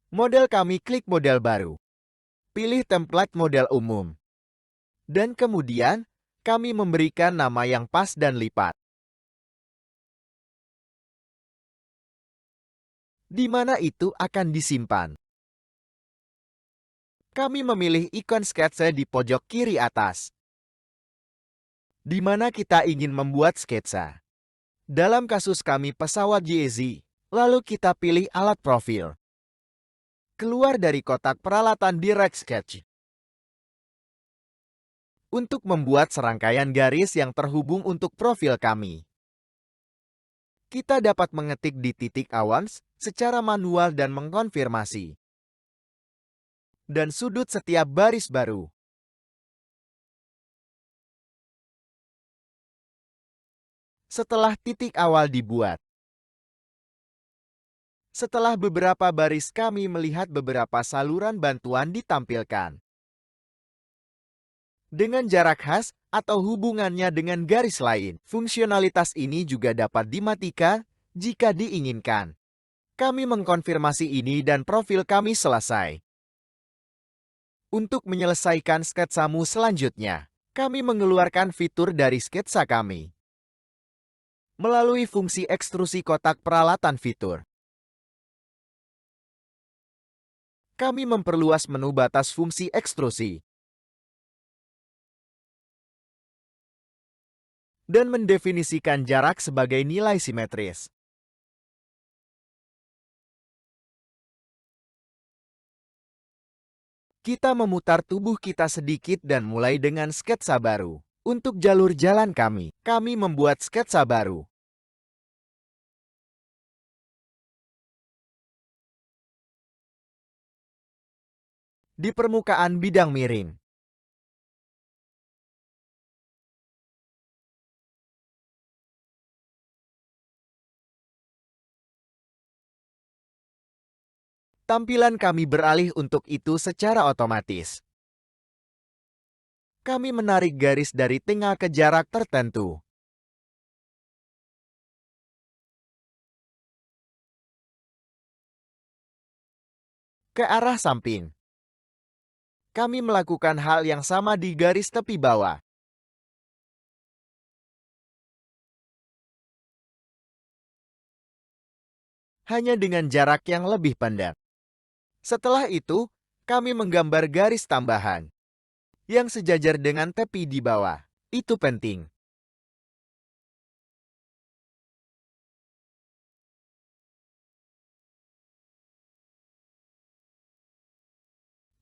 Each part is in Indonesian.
Model kami klik model baru. Pilih template model umum. Dan kemudian, kami memberikan nama yang pas dan lipat. Di mana itu akan disimpan. Kami memilih ikon sketsa di pojok kiri atas, di mana kita ingin membuat sketsa. Dalam kasus kami pesawat JAZ, lalu kita pilih alat profil. Keluar dari kotak peralatan Direct Sketch. Untuk membuat serangkaian garis yang terhubung untuk profil kami. Kita dapat mengetik di titik awans secara manual dan mengkonfirmasi. Dan sudut setiap baris baru. Setelah titik awal dibuat. Setelah beberapa baris kami melihat beberapa saluran bantuan ditampilkan. Dengan jarak khas atau hubungannya dengan garis lain. Fungsionalitas ini juga dapat dimatikan jika diinginkan. Kami mengkonfirmasi ini dan profil kami selesai. Untuk menyelesaikan sketsamu selanjutnya, kami mengeluarkan fitur dari sketsa kami. Melalui fungsi ekstrusi kotak peralatan fitur. Kami memperluas menu batas fungsi ekstrusi. Dan mendefinisikan jarak sebagai nilai simetris. Kita memutar tubuh kita sedikit dan mulai dengan sketsa baru. Untuk jalur jalan kami membuat sketsa baru. Di permukaan bidang miring. Tampilan kami beralih untuk itu secara otomatis. Kami menarik garis dari tengah ke jarak tertentu. Ke arah samping. Kami melakukan hal yang sama di garis tepi bawah. Hanya dengan jarak yang lebih pendek. Setelah itu, kami menggambar garis tambahan yang sejajar dengan tepi di bawah. Itu penting.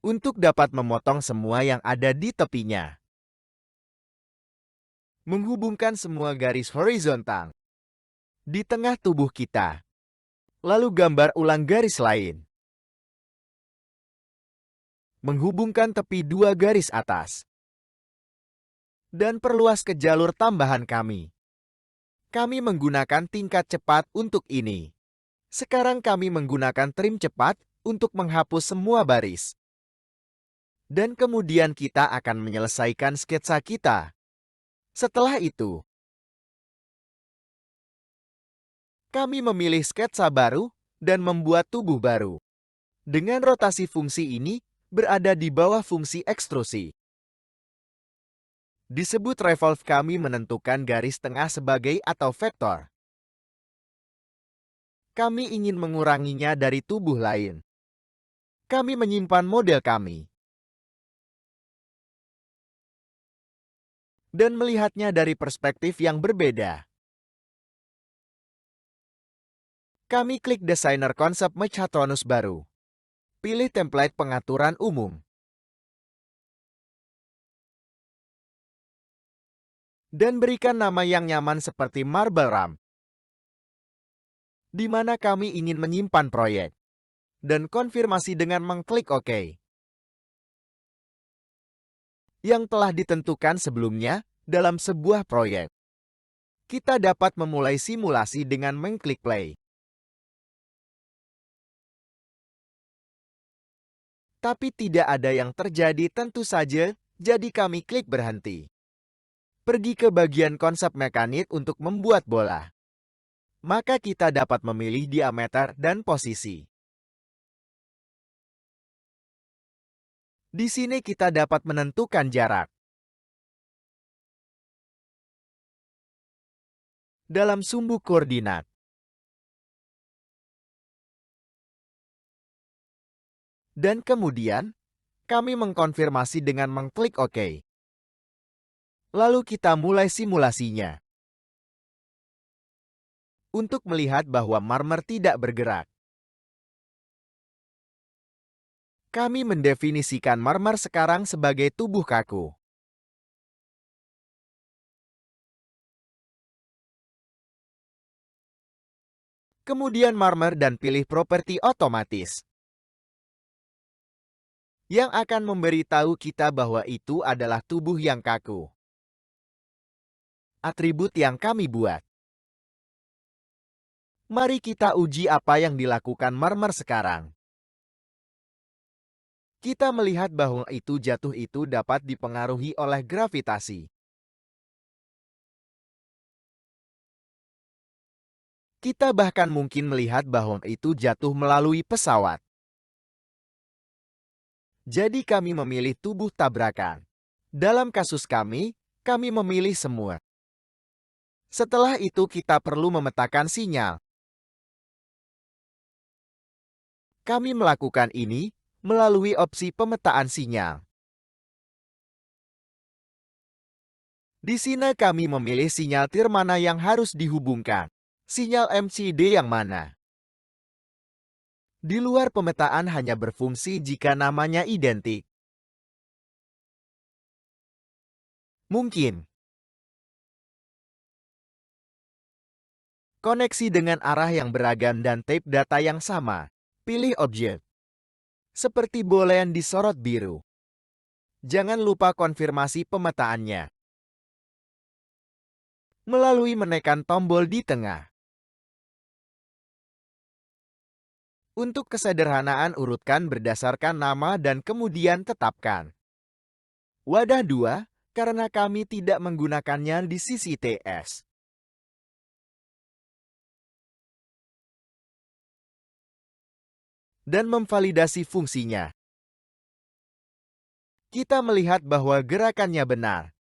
Untuk dapat memotong semua yang ada di tepinya. Menghubungkan semua garis horizontal di tengah tubuh kita. Lalu gambar ulang garis lain. Menghubungkan tepi dua garis atas. Dan perluas ke jalur tambahan kami. Kami menggunakan tingkat cepat untuk ini. Sekarang kami menggunakan trim cepat untuk menghapus semua baris. Dan kemudian kita akan menyelesaikan sketsa kita. Setelah itu, kami memilih sketsa baru dan membuat tubuh baru. Dengan rotasi fungsi ini berada di bawah fungsi ekstrusi. Disebut revolve, kami menentukan garis tengah sebagai atau vektor. Kami ingin menguranginya dari tubuh lain. Kami menyimpan model kami. Dan melihatnya dari perspektif yang berbeda. Kami klik Designer Konsep Mechatronus baru. Pilih template pengaturan umum. Dan berikan nama yang nyaman seperti Marble Ramp. Di mana kami ingin menyimpan proyek. Dan konfirmasi dengan mengklik OK. Yang telah ditentukan sebelumnya dalam sebuah proyek. Kita dapat memulai simulasi dengan mengklik play. Tapi tidak ada yang terjadi tentu saja, jadi kami klik berhenti. Pergi ke bagian konsep mekanik untuk membuat bola. Maka kita dapat memilih diameter dan posisi. Di sini kita dapat menentukan jarak. Dalam sumbu koordinat. Dan kemudian, kami mengkonfirmasi dengan mengklik OK. Lalu kita mulai simulasinya. Untuk melihat bahwa marmer tidak bergerak, kami mendefinisikan marmer sekarang sebagai tubuh kaku. Kemudian marmer dan pilih properti otomatis, yang akan memberitahu kita bahwa itu adalah tubuh yang kaku. Atribut yang kami buat. Mari kita uji apa yang dilakukan marmer sekarang. Kita melihat bahwa jatuh itu dapat dipengaruhi oleh gravitasi. Kita bahkan mungkin melihat bahwa itu jatuh melalui pesawat. Jadi kami memilih tubuh tabrakan. Dalam kasus kami memilih semua. Setelah itu kita perlu memetakan sinyal. Kami melakukan ini melalui opsi pemetaan sinyal. Di sini kami memilih sinyal tir mana yang harus dihubungkan. Sinyal MCD yang mana? Di luar pemetaan hanya berfungsi jika namanya identik. Mungkin. Koneksi dengan arah yang beragam dan tape data yang sama. Pilih objek. Seperti bola yang disorot biru. Jangan lupa konfirmasi pemetaannya. Melalui menekan tombol di tengah. Untuk kesederhanaan urutkan berdasarkan nama dan kemudian tetapkan. Wadah 2, karena kami tidak menggunakannya di sisi TS. Dan memvalidasi fungsinya. Kita melihat bahwa gerakannya benar.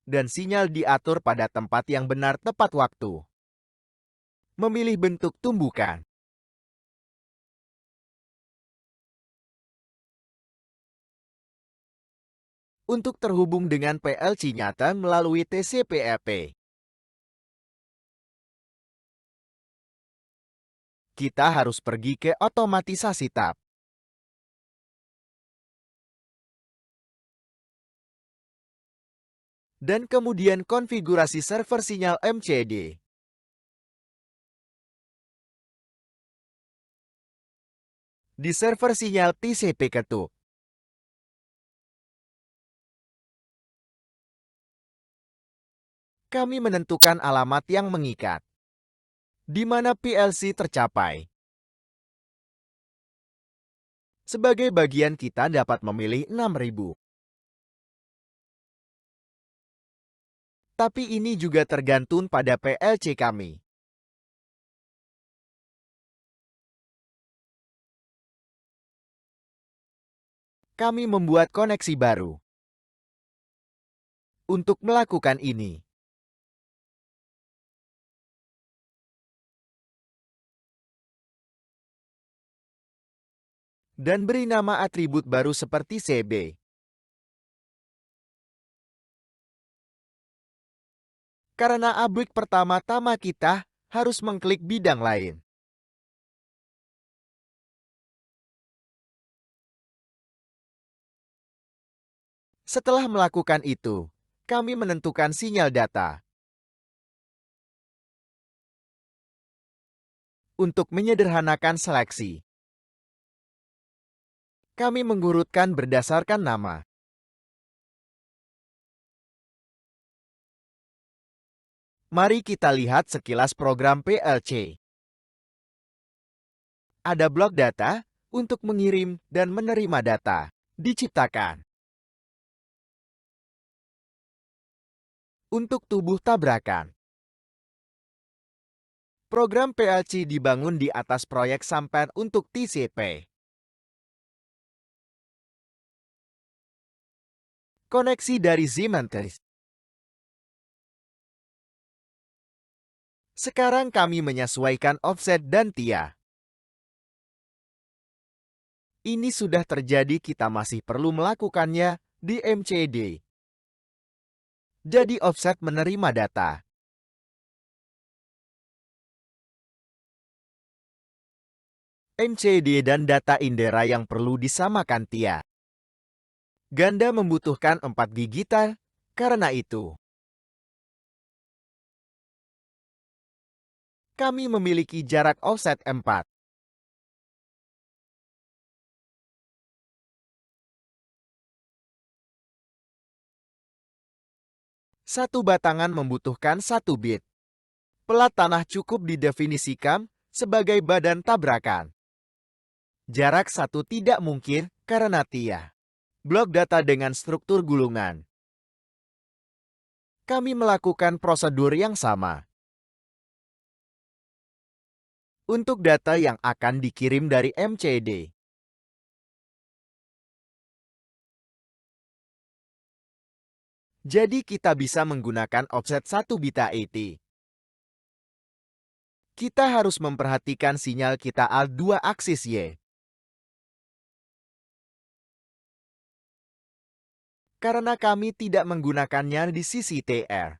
Dan sinyal diatur pada tempat yang benar tepat waktu. Memilih bentuk tumbukan. Untuk terhubung dengan PLC nyata melalui TCP/IP. Kita harus pergi ke otomatisasi tab. Dan kemudian konfigurasi server sinyal MCD. Di server sinyal TCP ketuk. Kami menentukan alamat yang mengikat, di mana PLC tercapai. Sebagai bagian kita dapat memilih 6000. Tapi ini juga tergantung pada PLC kami. Kami membuat koneksi baru. Untuk melakukan ini, dan beri nama atribut baru seperti CB. Karena abrek pertama-tama kita harus mengklik bidang lain. Setelah melakukan itu, kami menentukan sinyal data. Untuk menyederhanakan seleksi, kami mengurutkan berdasarkan nama. Mari kita lihat sekilas program PLC. Ada blok data untuk mengirim dan menerima data. Diciptakan. Untuk tubuh tabrakan. Program PLC dibangun di atas proyek sampai untuk TCP. Koneksi dari Zimentheis. Sekarang kami menyesuaikan offset dan TIA. Ini sudah terjadi, kita masih perlu melakukannya di MCD. Jadi offset menerima data. MCD dan data Indera yang perlu disamakan TIA. Ganda membutuhkan 4 gigitan, karena itu kami memiliki jarak offset 4. Satu batangan membutuhkan 1 bit. Pelat tanah cukup didefinisikan sebagai badan tabrakan. Jarak 1 tidak mungkin karena TIA. Blok data dengan struktur gulungan. Kami melakukan prosedur yang sama. Untuk data yang akan dikirim dari MCD. Jadi kita bisa menggunakan offset 1 bit AT. Kita harus memperhatikan sinyal kita A2 aksis Y. Karena kami tidak menggunakannya di sisi TR.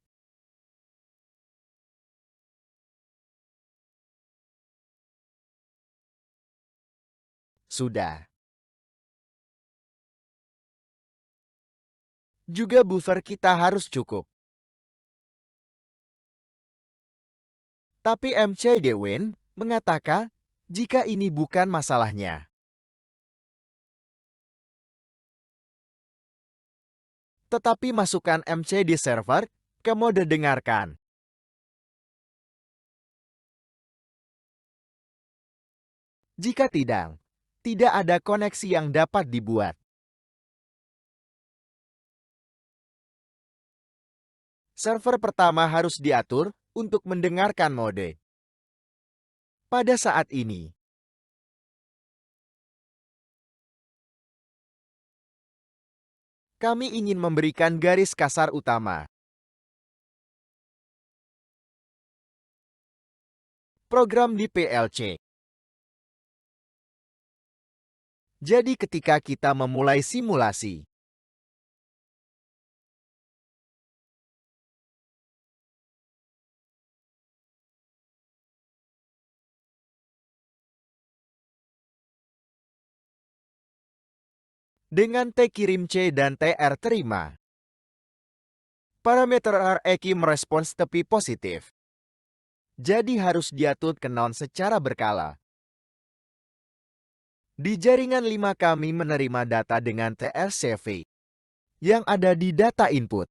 Sudah. Juga buffer kita harus cukup. Tapi MCD Win mengatakan jika ini bukan masalahnya. Tetapi masukkan MCD server ke mode dengarkan. Jika tidak ada koneksi yang dapat dibuat. Server pertama harus diatur untuk mendengarkan mode. Pada saat ini, kami ingin memberikan garis kasar utama. Program di PLC. Jadi ketika kita memulai simulasi, dengan T kirim C dan TR terima, parameter REQ merespons tepi positif. Jadi harus diatur ke non secara berkala. Di jaringan 5 kami menerima data dengan TRCV yang ada di data input.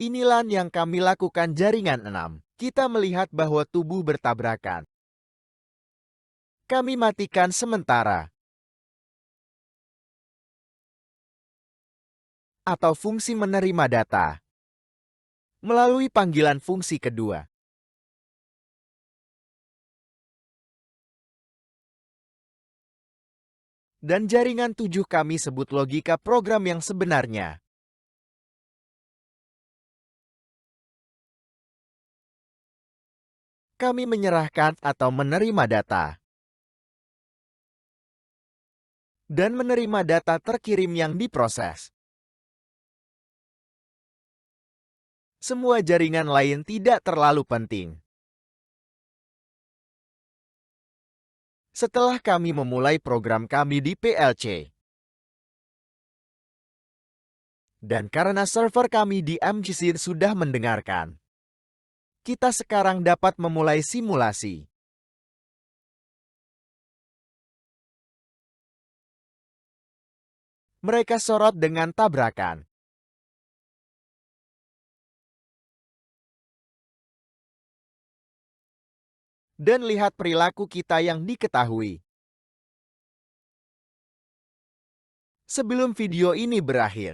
Inilah yang kami lakukan jaringan 6. Kita melihat bahwa tubuh bertabrakan. Kami matikan sementara. Atau fungsi menerima data. Melalui panggilan fungsi kedua. Dan jaringan 7 kami sebut logika program yang sebenarnya. Kami menyerahkan atau menerima data. Dan menerima data terkirim yang diproses. Semua jaringan lain tidak terlalu penting. Setelah kami memulai program kami di PLC. Dan karena server kami di MCC sudah mendengarkan, kita sekarang dapat memulai simulasi. Mereka sorot dengan tabrakan. Dan lihat perilaku kita yang diketahui. Sebelum video ini berakhir,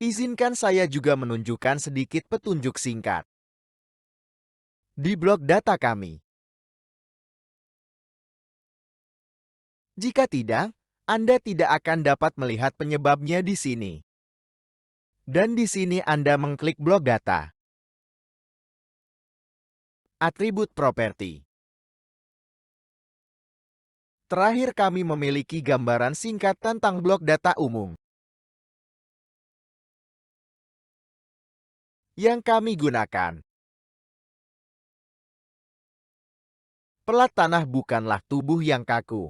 izinkan saya juga menunjukkan sedikit petunjuk singkat. Di blok data kami. Jika tidak, Anda tidak akan dapat melihat penyebabnya di sini. Dan di sini Anda mengklik blok data. Atribut properti. Terakhir kami memiliki gambaran singkat tentang blok data umum yang kami gunakan. Pelat tanah bukanlah tubuh yang kaku.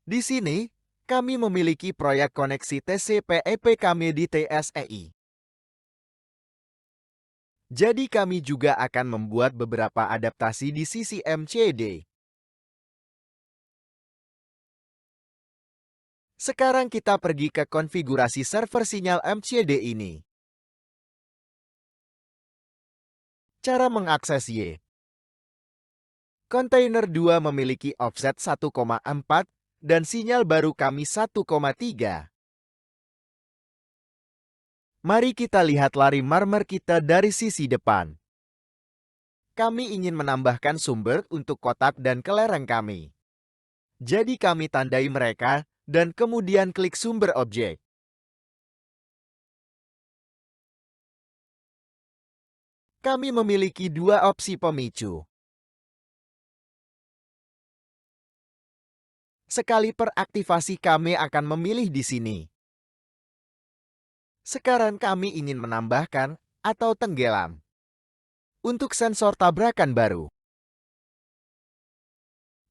Di sini, kami memiliki proyek koneksi TCP/IP kami di TSEI. Jadi kami juga akan membuat beberapa adaptasi di sisi MCD. Sekarang kita pergi ke konfigurasi server sinyal MCD ini. Cara mengakses Y. Kontainer 2 memiliki offset 1,4 dan sinyal baru kami 1,3. Mari kita lihat lari marmer kita dari sisi depan. Kami ingin menambahkan sumber untuk kotak dan kelereng kami. Jadi kami tandai mereka dan kemudian klik sumber objek. Kami memiliki dua opsi pemicu. Sekali per aktivasi kami akan memilih di sini. Sekarang kami ingin menambahkan atau tenggelam. Untuk sensor tabrakan baru,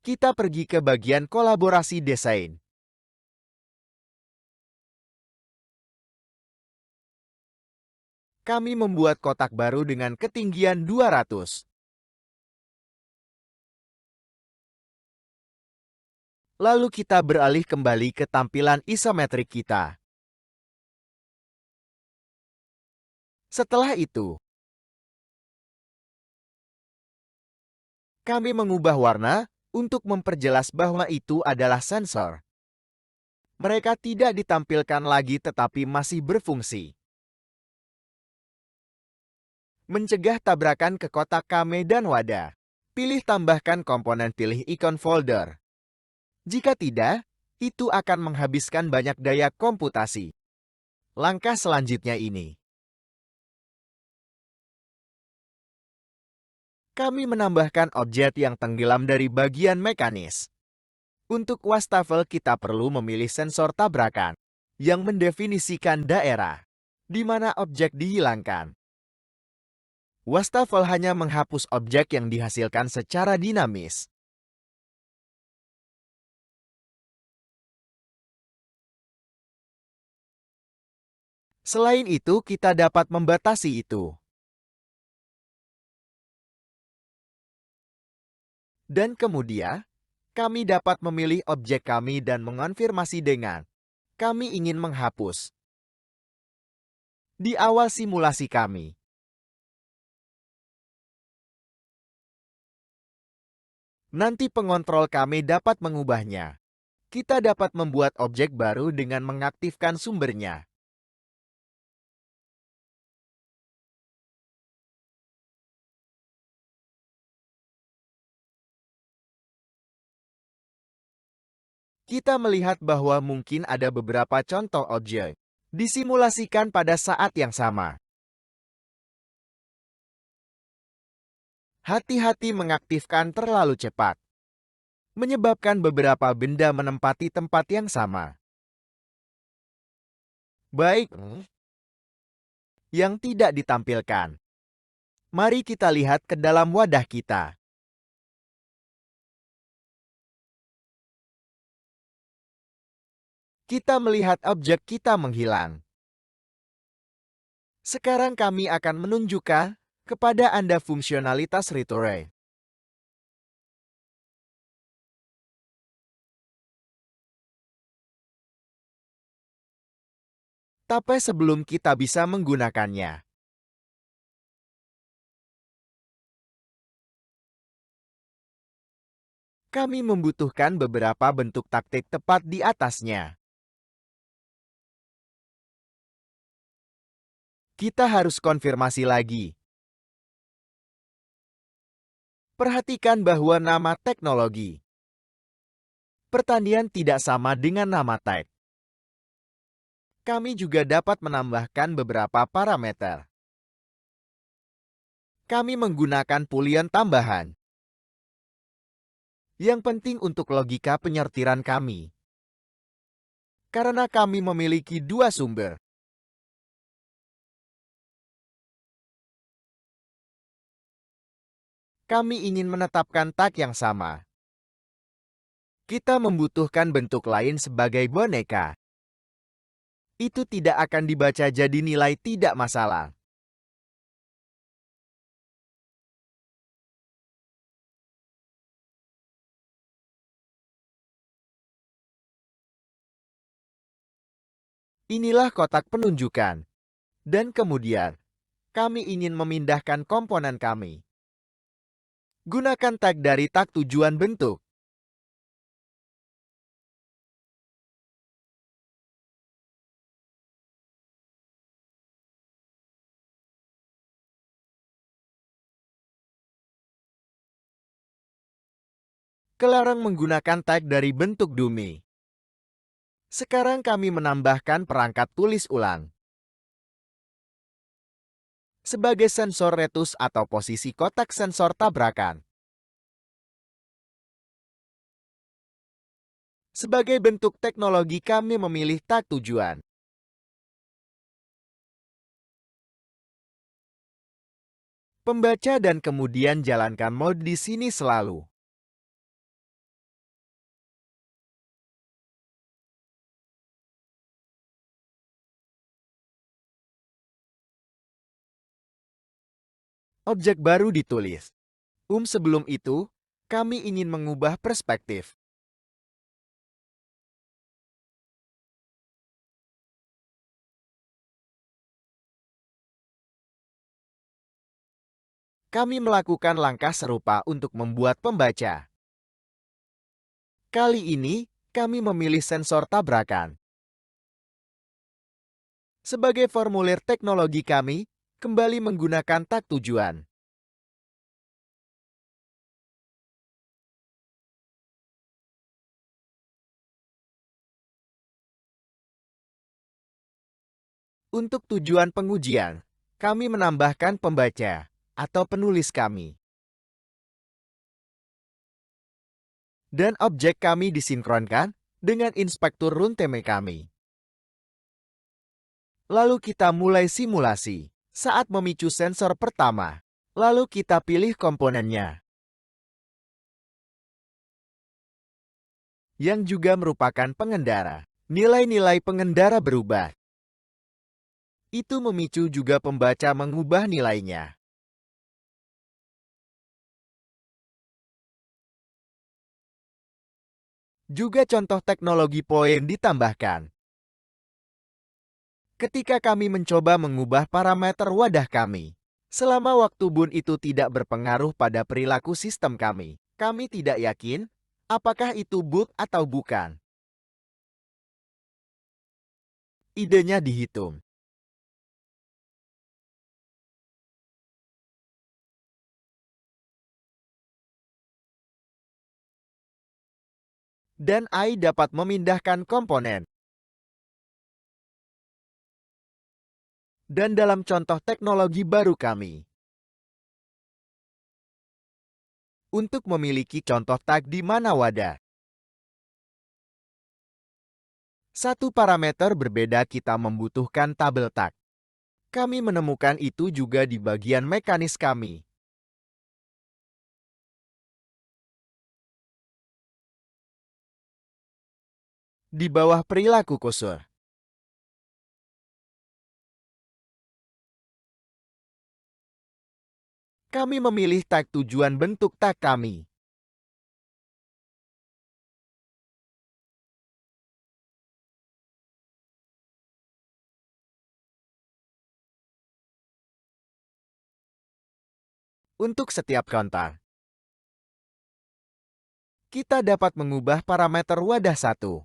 kita pergi ke bagian kolaborasi desain. Kami membuat kotak baru dengan ketinggian 200. Lalu kita beralih kembali ke tampilan isometrik kita. Setelah itu, kami mengubah warna untuk memperjelas bahwa itu adalah sensor. Mereka tidak ditampilkan lagi tetapi masih berfungsi. Mencegah tabrakan ke kotak kame dan wadah. Pilih tambahkan komponen, pilih ikon folder. Jika tidak, itu akan menghabiskan banyak daya komputasi. Langkah selanjutnya ini. Kami menambahkan objek yang tenggelam dari bagian mekanis. Untuk wastafel kita perlu memilih sensor tabrakan yang mendefinisikan daerah di mana objek dihilangkan. Wastafel hanya menghapus objek yang dihasilkan secara dinamis. Selain itu, kita dapat membatasi itu. Dan kemudian, kami dapat memilih objek kami dan mengonfirmasi dengan kami ingin menghapus. Di awal simulasi kami, nanti pengontrol kami dapat mengubahnya. Kita dapat membuat objek baru dengan mengaktifkan sumbernya. Kita melihat bahwa mungkin ada beberapa contoh objek disimulasikan pada saat yang sama. Hati-hati mengaktifkan terlalu cepat, menyebabkan beberapa benda menempati tempat yang sama. Baik, yang tidak ditampilkan. Mari kita lihat ke dalam wadah kita. Kita melihat objek kita menghilang. Sekarang kami akan menunjukkan kepada Anda fungsionalitas Return. Tapi sebelum kita bisa menggunakannya, kami membutuhkan beberapa bentuk taktik tepat di atasnya. Kita harus konfirmasi lagi. Perhatikan bahwa nama teknologi pertanian tidak sama dengan nama tag. Kami juga dapat menambahkan beberapa parameter. Kami menggunakan boolean tambahan. Yang penting untuk logika penyortiran kami. Karena kami memiliki dua sumber. Kami ingin menetapkan tag yang sama. Kita membutuhkan bentuk lain sebagai boneka. Itu tidak akan dibaca jadi nilai tidak masalah. Inilah kotak penunjukan. Dan kemudian, kami ingin memindahkan komponen kami. Gunakan tag dari tag tujuan bentuk. Kelarang menggunakan tag dari bentuk dummy. Sekarang kami menambahkan perangkat tulis ulang. Sebagai sensor retus atau posisi kotak sensor tabrakan. Sebagai bentuk teknologi kami memilih tag tujuan. Pembaca dan kemudian jalankan mode di sini selalu. Objek baru ditulis. Sebelum itu, kami ingin mengubah perspektif. Kami melakukan langkah serupa untuk membuat pembaca. Kali ini, kami memilih sensor tabrakan. Sebagai formulir teknologi kami, kembali menggunakan tag tujuan. Untuk tujuan pengujian, kami menambahkan pembaca atau penulis kami. Dan objek kami disinkronkan dengan inspektur runtime kami. Lalu kita mulai simulasi. Saat memicu sensor pertama, lalu kita pilih komponennya. Yang juga merupakan pengendara. Nilai-nilai pengendara berubah. Itu memicu juga pembaca mengubah nilainya. Juga contoh teknologi poin ditambahkan. Ketika kami mencoba mengubah parameter wadah kami, selama waktu boot itu tidak berpengaruh pada perilaku sistem kami tidak yakin apakah itu boot atau bukan. Idenya dihitung. Dan AI dapat memindahkan komponen. Dan dalam contoh teknologi baru kami, untuk memiliki contoh tag di mana wadah, satu parameter berbeda kita membutuhkan tabel tag. Kami menemukan itu juga di bagian mekanis kami. Di bawah perilaku kursor. Kami memilih tag tujuan bentuk tag kami. Untuk setiap kontak, kita dapat mengubah parameter wadah satu.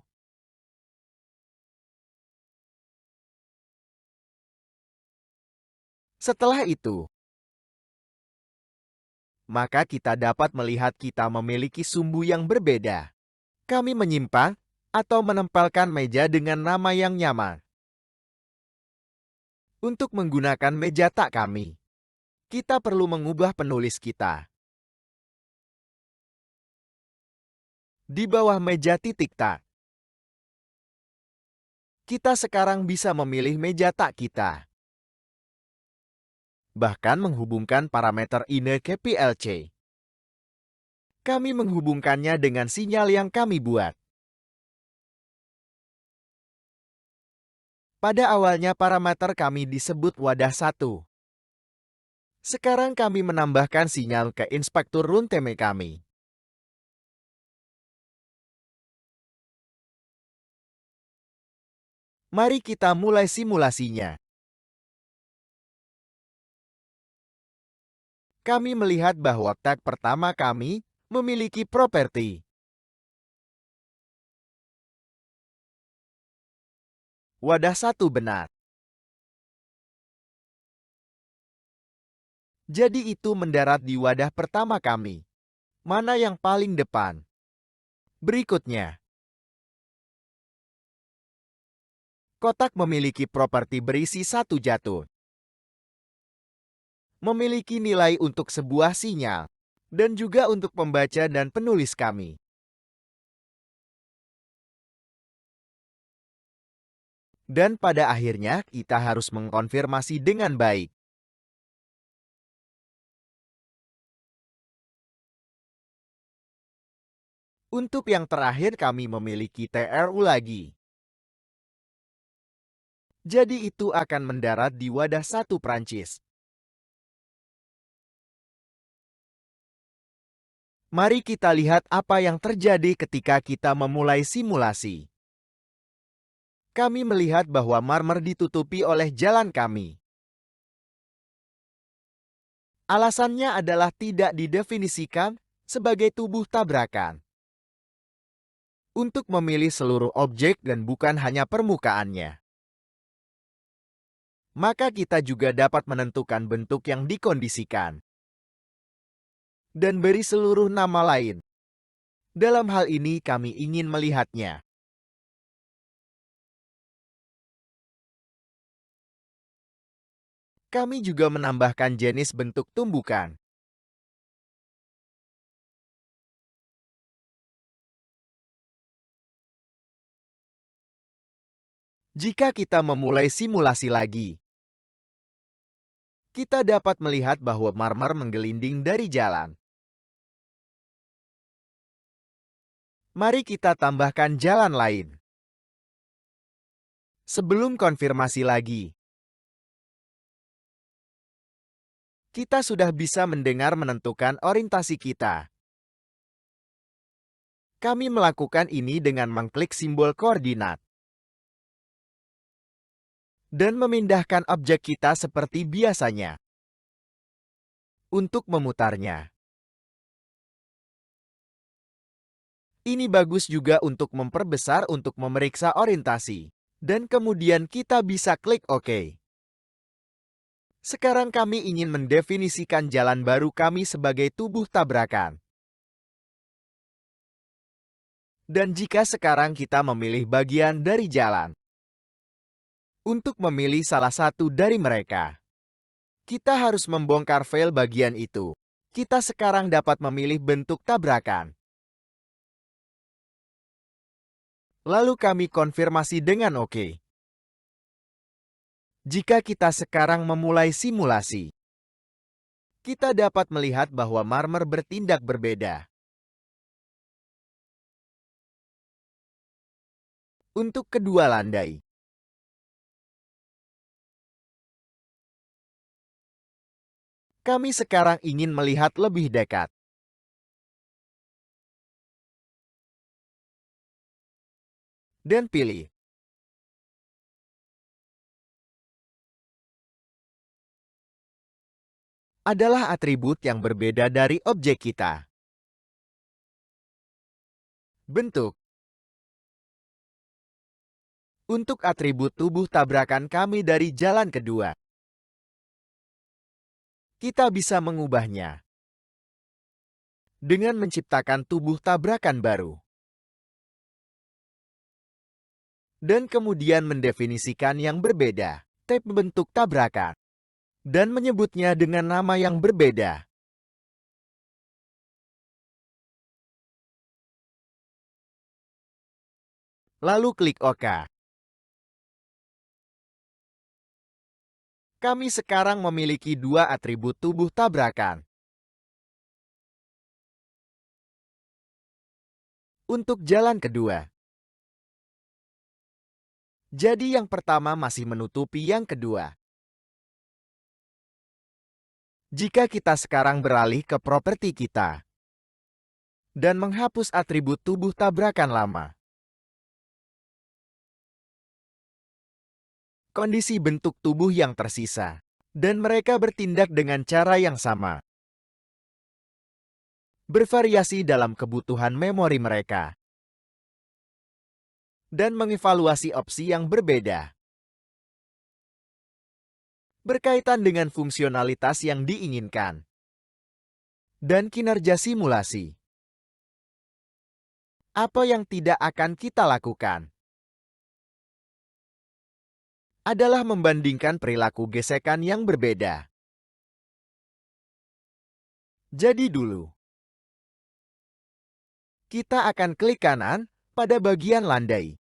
Setelah itu, maka kita dapat melihat kita memiliki sumbu yang berbeda. Kami menyimpan atau menempelkan meja dengan nama yang nyaman. Untuk menggunakan meja tak kami, kita perlu mengubah penulis kita. Di bawah meja titik tak, kita sekarang bisa memilih meja tak kita. Bahkan menghubungkan parameter inner ke PLC. Kami menghubungkannya dengan sinyal yang kami buat. Pada awalnya parameter kami disebut wadah 1. Sekarang kami menambahkan sinyal ke inspektur runtime kami. Mari kita mulai simulasinya. Kami melihat bahwa tag pertama kami memiliki properti. Wadah 1 benar. Jadi itu mendarat di wadah pertama kami. Mana yang paling depan? Berikutnya, kotak memiliki properti berisi satu jatuh. Memiliki nilai untuk sebuah sinyal, dan juga untuk pembaca dan penulis kami. Dan pada akhirnya, kita harus mengkonfirmasi dengan baik. Untuk yang terakhir kami memiliki TRU lagi. Jadi itu akan mendarat di wadah 1 Prancis. Mari kita lihat apa yang terjadi ketika kita memulai simulasi. Kami melihat bahwa marmer ditutupi oleh jalan kami. Alasannya adalah tidak didefinisikan sebagai tubuh tabrakan. Untuk memilih seluruh objek dan bukan hanya permukaannya. Maka kita juga dapat menentukan bentuk yang dikondisikan. Dan beri seluruh nama lain. Dalam hal ini kami ingin melihatnya. Kami juga menambahkan jenis bentuk tumbukan. Jika kita memulai simulasi lagi, kita dapat melihat bahwa marmer menggelinding dari jalan. Mari kita tambahkan jalan lain. Sebelum konfirmasi lagi, kita sudah bisa mendengar menentukan orientasi kita. Kami melakukan ini dengan mengklik simbol koordinat. Dan memindahkan objek kita seperti biasanya. Untuk memutarnya. Ini bagus juga untuk memperbesar untuk memeriksa orientasi. Dan kemudian kita bisa klik OK. Sekarang kami ingin mendefinisikan jalan baru kami sebagai tubuh tabrakan. Dan jika sekarang kita memilih bagian dari jalan, untuk memilih salah satu dari mereka, kita harus membongkar file bagian itu. Kita sekarang dapat memilih bentuk tabrakan. Lalu kami konfirmasi dengan OK. Jika kita sekarang memulai simulasi, kita dapat melihat bahwa marmer bertindak berbeda. Untuk kedua landai, kami sekarang ingin melihat lebih dekat. Dan pilih. Adalah atribut yang berbeda dari objek kita. Bentuk. Untuk atribut tubuh tabrakan kami dari jalan kedua, kita bisa mengubahnya. dengan menciptakan tubuh tabrakan baru. Dan kemudian mendefinisikan yang berbeda, tipe bentuk tabrakan, dan menyebutnya dengan nama yang berbeda. Lalu klik OK. Kami sekarang memiliki dua atribut tubuh tabrakan. Untuk jalan kedua. Jadi yang pertama masih menutupi yang kedua. Jika kita sekarang beralih ke properti kita dan menghapus atribut tubuh tabrakan lama, kondisi bentuk tubuh yang tersisa, dan mereka bertindak dengan cara yang sama. Bervariasi dalam kebutuhan memori mereka, dan mengevaluasi opsi yang berbeda. Berkaitan dengan fungsionalitas yang diinginkan, dan kinerja simulasi. Apa yang tidak akan kita lakukan adalah membandingkan perilaku gesekan yang berbeda. Jadi dulu, kita akan klik kanan pada bagian landai.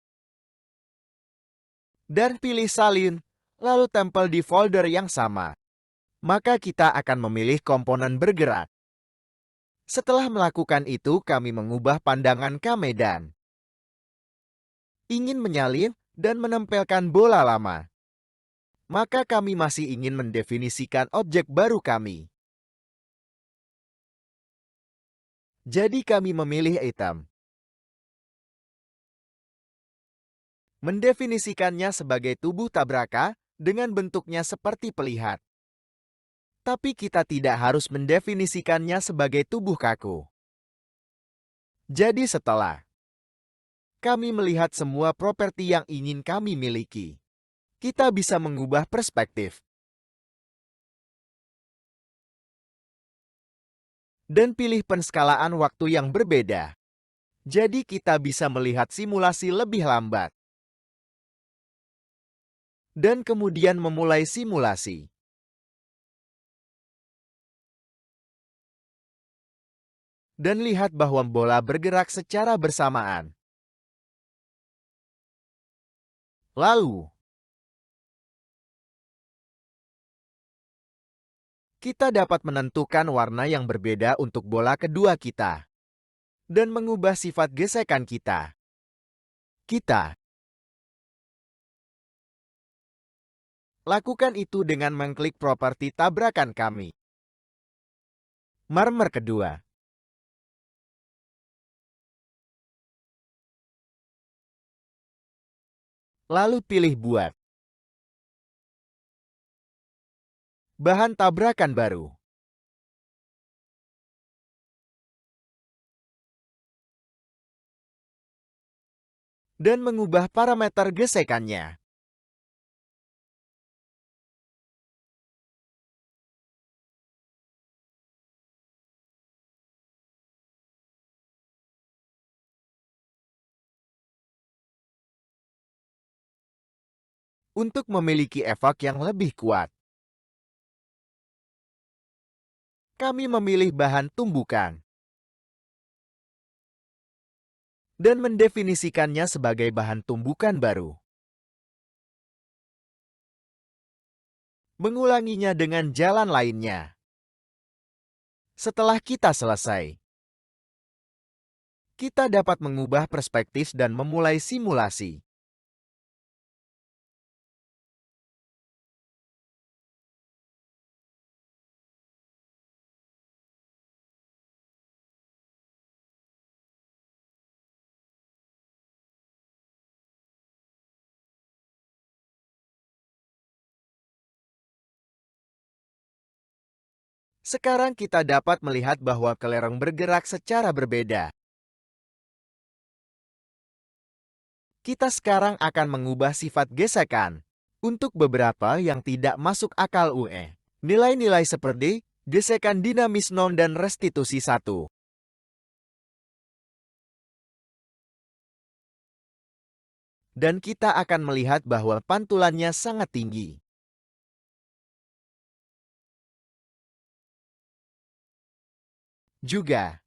Dan pilih salin, lalu tempel di folder yang sama. Maka kita akan memilih komponen bergerak. Setelah melakukan itu, kami mengubah pandangan kami dan ingin menyalin dan menempelkan bola lama. Maka kami masih ingin mendefinisikan objek baru kami. Jadi kami memilih item. Mendefinisikannya sebagai tubuh tabraka dengan bentuknya seperti pelihat. Tapi kita tidak harus mendefinisikannya sebagai tubuh kaku. Jadi setelah kami melihat semua properti yang ingin kami miliki, kita bisa mengubah perspektif dan pilih penskalaan waktu yang berbeda. Jadi kita bisa melihat simulasi lebih lambat. Dan kemudian memulai simulasi. Dan lihat bahwa bola bergerak secara bersamaan. Lalu, kita dapat menentukan warna yang berbeda untuk bola kedua kita. Dan mengubah sifat gesekan kita. Kita lakukan itu dengan mengklik properti tabrakan kami. Marmer kedua. Lalu pilih buat bahan tabrakan baru. Dan mengubah parameter gesekannya. Untuk memiliki efek yang lebih kuat, kami memilih bahan tumbukan dan mendefinisikannya sebagai bahan tumbukan baru. Mengulanginya dengan jalan lainnya. Setelah kita selesai, kita dapat mengubah perspektif dan memulai simulasi. Sekarang kita dapat melihat bahwa kelereng bergerak secara berbeda. Kita sekarang akan mengubah sifat gesekan. Untuk beberapa yang tidak masuk akal UE, nilai-nilai seperti gesekan dinamis non dan restitusi 1. Dan kita akan melihat bahwa pantulannya sangat tinggi. Juga,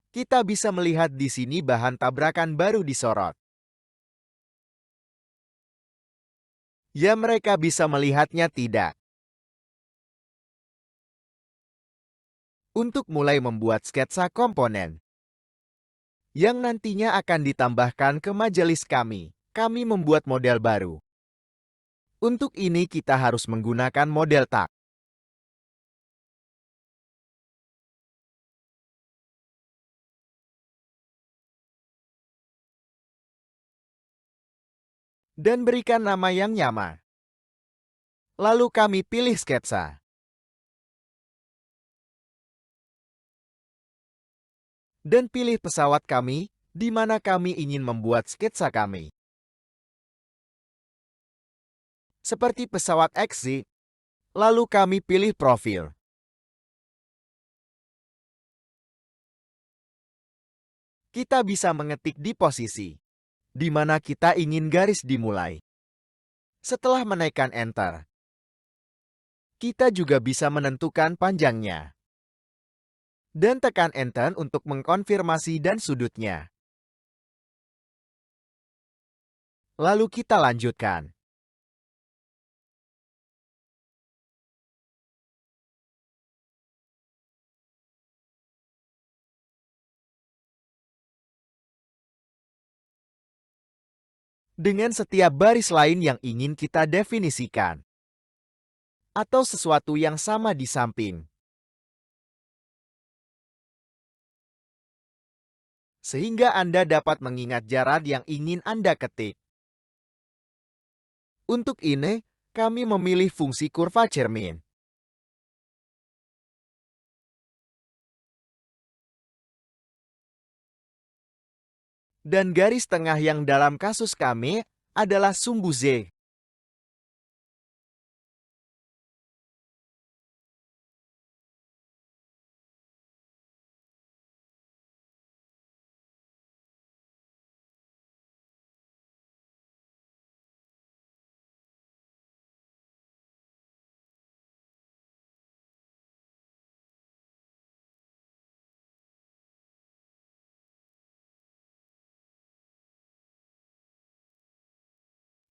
kita bisa melihat di sini bahan tabrakan baru disorot. Ya, mereka bisa melihatnya tidak. Untuk mulai membuat sketsa komponen yang nantinya akan ditambahkan ke majelis kami membuat model baru. Untuk ini kita harus menggunakan model tak. Dan berikan nama yang nyaman. Lalu kami pilih sketsa. Dan pilih pesawat kami, di mana kami ingin membuat sketsa kami. Seperti pesawat XZ, lalu kami pilih profil. Kita bisa mengetik di posisi di mana kita ingin garis dimulai. Setelah menekan Enter, kita juga bisa menentukan panjangnya. Dan tekan Enter untuk mengkonfirmasi dan sudutnya. Lalu kita lanjutkan. Dengan setiap baris lain yang ingin kita definisikan. Atau sesuatu yang sama di samping. Sehingga Anda dapat mengingat jarak yang ingin Anda ketik. Untuk ini, kami memilih fungsi kurva cermin. Dan garis tengah yang dalam kasus kami adalah sumbu Z.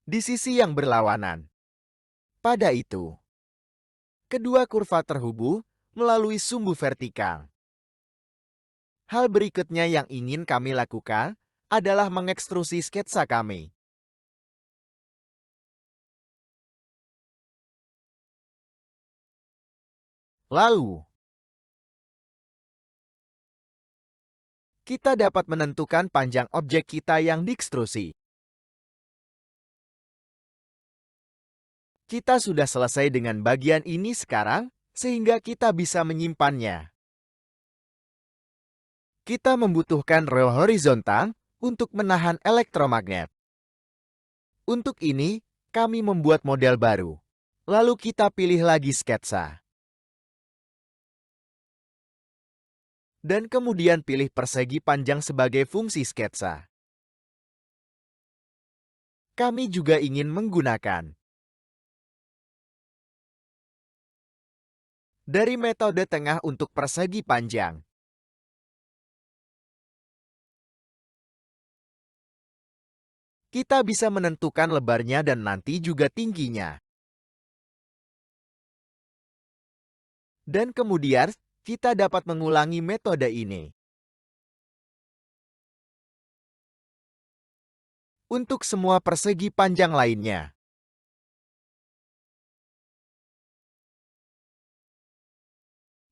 Di sisi yang berlawanan. Pada itu, kedua kurva terhubung melalui sumbu vertikal. Hal berikutnya yang ingin kami lakukan adalah mengekstrusi sketsa kami. Lalu, kita dapat menentukan panjang objek kita yang diekstrusi. Kita sudah selesai dengan bagian ini sekarang, sehingga kita bisa menyimpannya. Kita membutuhkan rel horizontal untuk menahan elektromagnet. Untuk ini, kami membuat model baru. Lalu kita pilih lagi sketsa. Dan kemudian pilih persegi panjang sebagai fungsi sketsa. Kami juga ingin menggunakan dari metode tengah untuk persegi panjang. Kita bisa menentukan lebarnya dan nanti juga tingginya. Dan kemudian, kita dapat mengulangi metode ini. Untuk semua persegi panjang lainnya.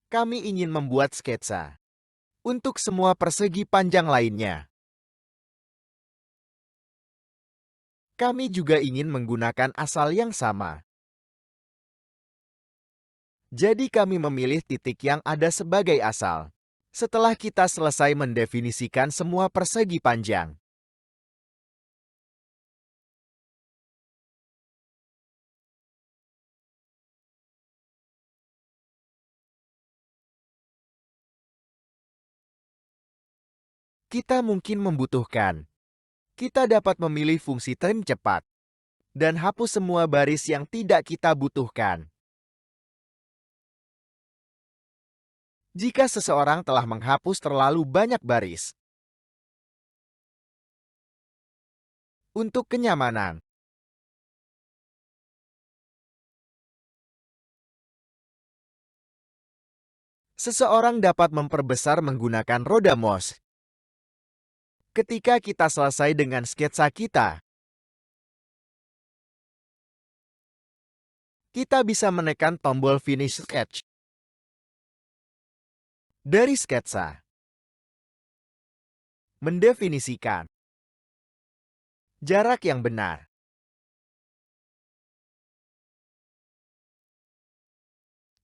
Kami ingin membuat sketsa. Untuk semua persegi panjang lainnya. Kami juga ingin menggunakan asal yang sama. Jadi kami memilih titik yang ada sebagai asal. Setelah kita selesai mendefinisikan semua persegi panjang, kita mungkin membutuhkan. Kita dapat memilih fungsi trim cepat dan hapus semua baris yang tidak kita butuhkan. Jika seseorang telah menghapus terlalu banyak baris, untuk kenyamanan, seseorang dapat memperbesar menggunakan roda mouse. Ketika kita selesai dengan sketsa kita bisa menekan tombol Finish Sketch. Dari sketsa, mendefinisikan jarak yang benar.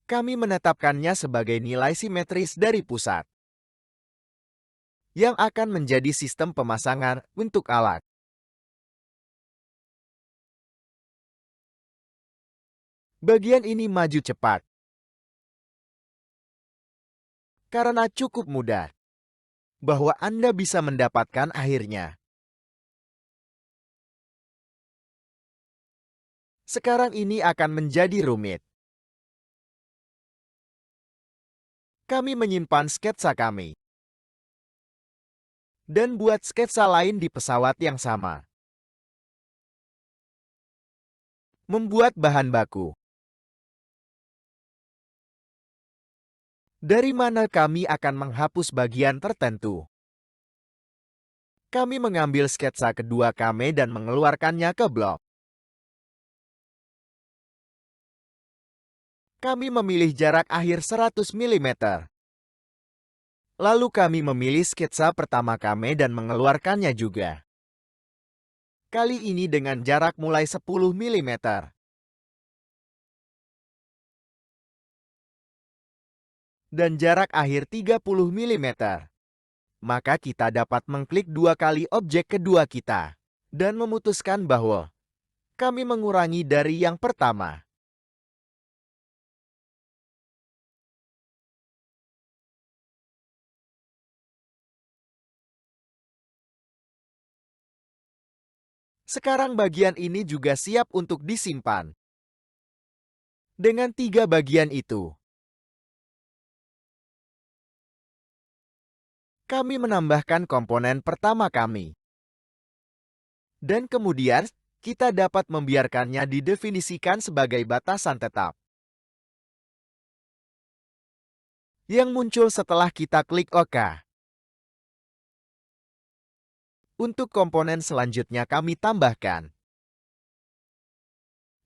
Kami menetapkannya sebagai nilai simetris dari pusat, yang akan menjadi sistem pemasangan untuk alat. Bagian ini maju cepat, karena cukup mudah, bahwa Anda bisa mendapatkan akhirnya. Sekarang ini akan menjadi rumit. Kami menyimpan sketsa kami, dan buat sketsa lain di pesawat yang sama. Membuat bahan baku. Dari mana kami akan menghapus bagian tertentu? Kami mengambil sketsa kedua kami dan mengeluarkannya ke blok. Kami memilih jarak akhir 100 mm. Lalu kami memilih sketsa pertama kami dan mengeluarkannya juga. Kali ini dengan jarak mulai 10 mm. Dan jarak akhir 30 mm. Maka kita dapat mengklik dua kali objek kedua kita dan memutuskan bahwa kami mengurangi dari yang pertama. Sekarang bagian ini juga siap untuk disimpan. Dengan tiga bagian itu, kami menambahkan komponen pertama kami. Dan kemudian, kita dapat membiarkannya didefinisikan sebagai batasan tetap. Yang muncul setelah kita klik OK. Untuk komponen selanjutnya kami tambahkan.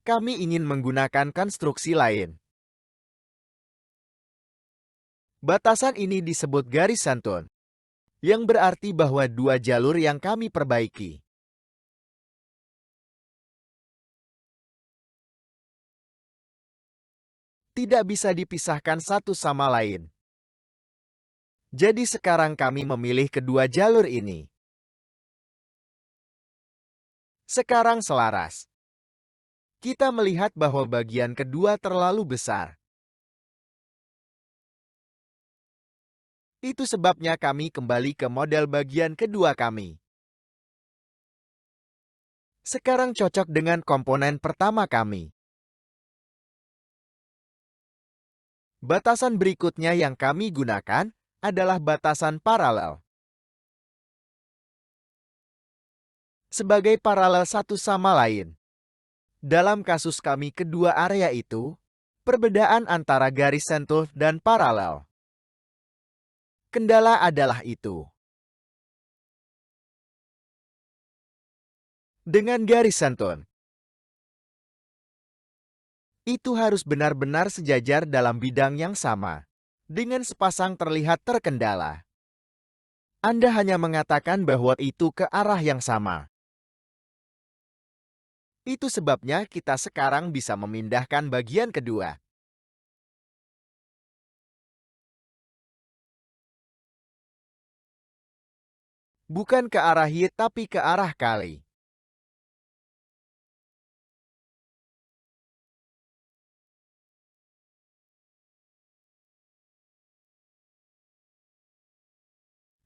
Kami ingin menggunakan konstruksi lain. Batasan ini disebut garis santun, yang berarti bahwa dua jalur yang kami perbaiki tidak bisa dipisahkan satu sama lain. Jadi sekarang kami memilih kedua jalur ini. Sekarang selaras. Kita melihat bahwa bagian kedua terlalu besar. Itu sebabnya kami kembali ke model bagian kedua kami. Sekarang cocok dengan komponen pertama kami. Batasan berikutnya yang kami gunakan adalah batasan paralel. Sebagai paralel satu sama lain. Dalam kasus kami kedua area itu, perbedaan antara garis sentuh dan paralel. Kendala adalah itu. Dengan garis santun, itu harus benar-benar sejajar dalam bidang yang sama. Dengan sepasang terlihat terkendala. Anda hanya mengatakan bahwa itu ke arah yang sama. Itu sebabnya kita sekarang bisa memindahkan bagian kedua. bukan ke arah Y tapi ke arah kali.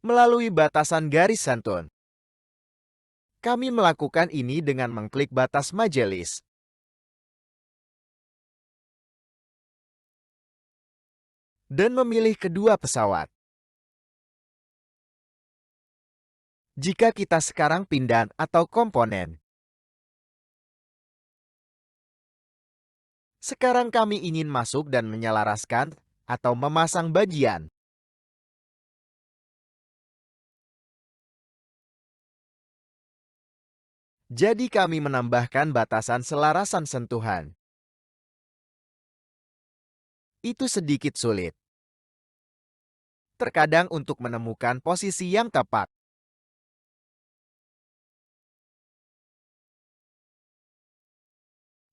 Melalui batasan garis santun. Kami melakukan ini dengan mengklik batas majelis. Dan memilih kedua pesawat. Jika kita sekarang pindah atau komponen. Sekarang kami ingin masuk dan menyelaraskan atau memasang bagian. Jadi kami menambahkan batasan selarasan sentuhan. Itu sedikit sulit. Terkadang untuk menemukan posisi yang tepat.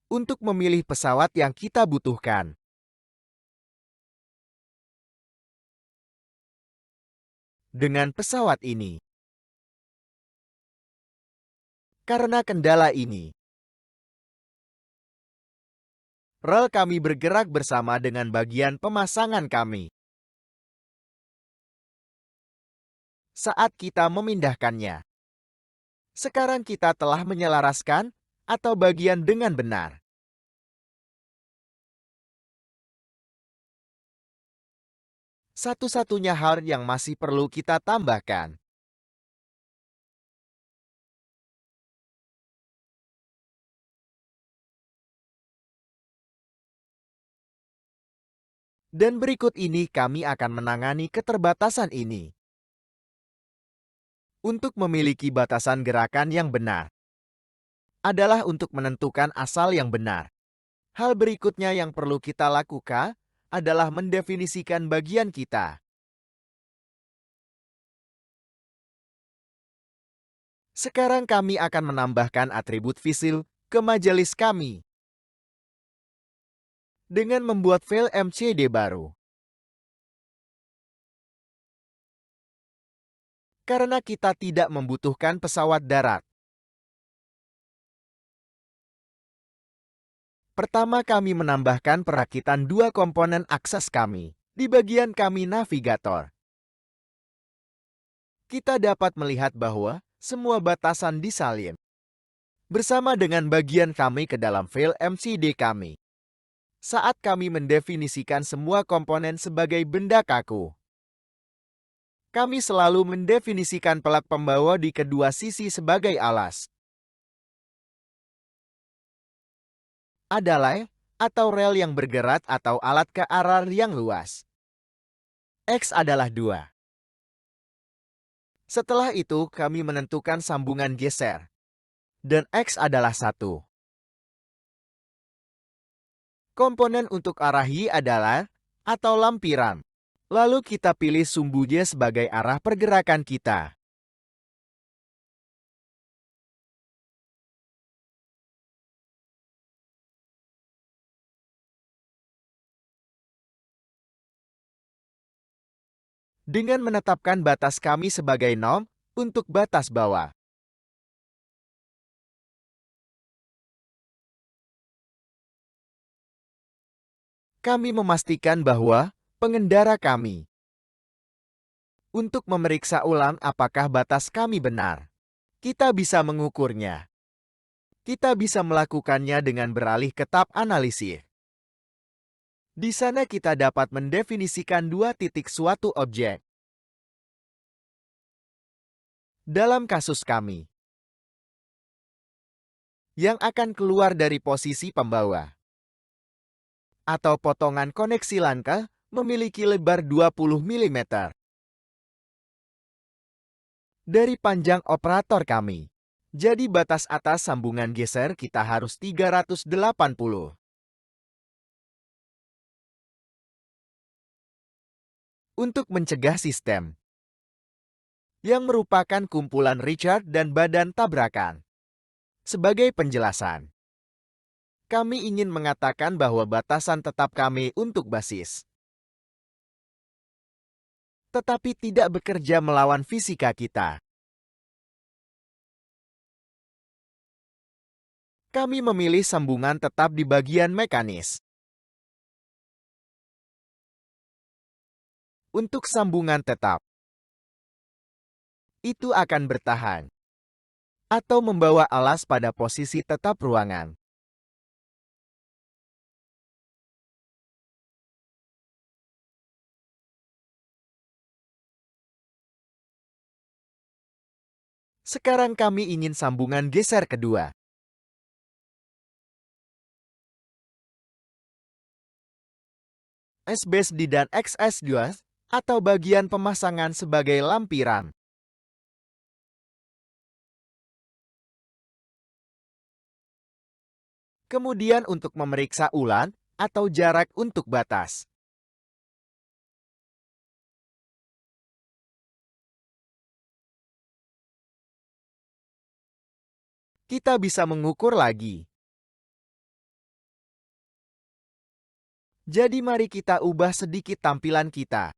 Untuk memilih pesawat yang kita butuhkan. Dengan pesawat ini. Karena kendala ini, rel kami bergerak bersama dengan bagian pemasangan kami. Saat kita memindahkannya. Sekarang kita telah menyelaraskan atau bagian dengan benar. Satu-satunya hal yang masih perlu kita tambahkan. Dan berikut ini kami akan menangani keterbatasan ini. Untuk memiliki batasan gerakan yang benar adalah untuk menentukan asal yang benar. Hal berikutnya yang perlu kita lakukan adalah mendefinisikan bagian kita. Sekarang kami akan menambahkan atribut visil ke majelis kami dengan membuat file MCD baru. Karena kita tidak membutuhkan pesawat darat. Pertama kami menambahkan perakitan dua komponen akses kami di bagian kami navigator. Kita dapat melihat bahwa semua batasan disalin bersama dengan bagian kami ke dalam file MCD kami. Saat kami mendefinisikan semua komponen sebagai benda kaku, kami selalu mendefinisikan pelat pembawa di kedua sisi sebagai alas. Adalah atau rel yang bergerak atau alat ke arah yang luas. X adalah 2. Setelah itu kami menentukan sambungan geser. Dan X adalah 1. Komponen untuk arah Y adalah atau lampiran. Lalu kita pilih sumbu Y sebagai arah pergerakan kita. Dengan menetapkan batas kami sebagai 0 untuk batas bawah. Kami memastikan bahwa pengendara kami untuk memeriksa ulang apakah batas kami benar. Kita bisa mengukurnya. Kita bisa melakukannya dengan beralih ke tab analisis. Di sana kita dapat mendefinisikan dua titik suatu objek. Dalam kasus kami, yang akan keluar dari posisi pembawa. Atau potongan koneksi langka memiliki lebar 20 mm. Dari panjang operator kami. Jadi batas atas sambungan geser kita harus 380. Untuk mencegah sistem yang merupakan kumpulan Richard dan badan tabrakan. Sebagai penjelasan, kami ingin mengatakan bahwa batasan tetap kami untuk basis. Tetapi tidak bekerja melawan fisika kita. Kami memilih sambungan tetap di bagian mekanis. Untuk sambungan tetap, itu akan bertahan atau membawa alas pada posisi tetap ruangan. Sekarang kami ingin sambungan geser kedua. SBSD dan XS2 atau bagian pemasangan sebagai lampiran. Kemudian untuk memeriksa ulan atau jarak untuk batas. Kita bisa mengukur lagi. Jadi mari kita ubah sedikit tampilan kita.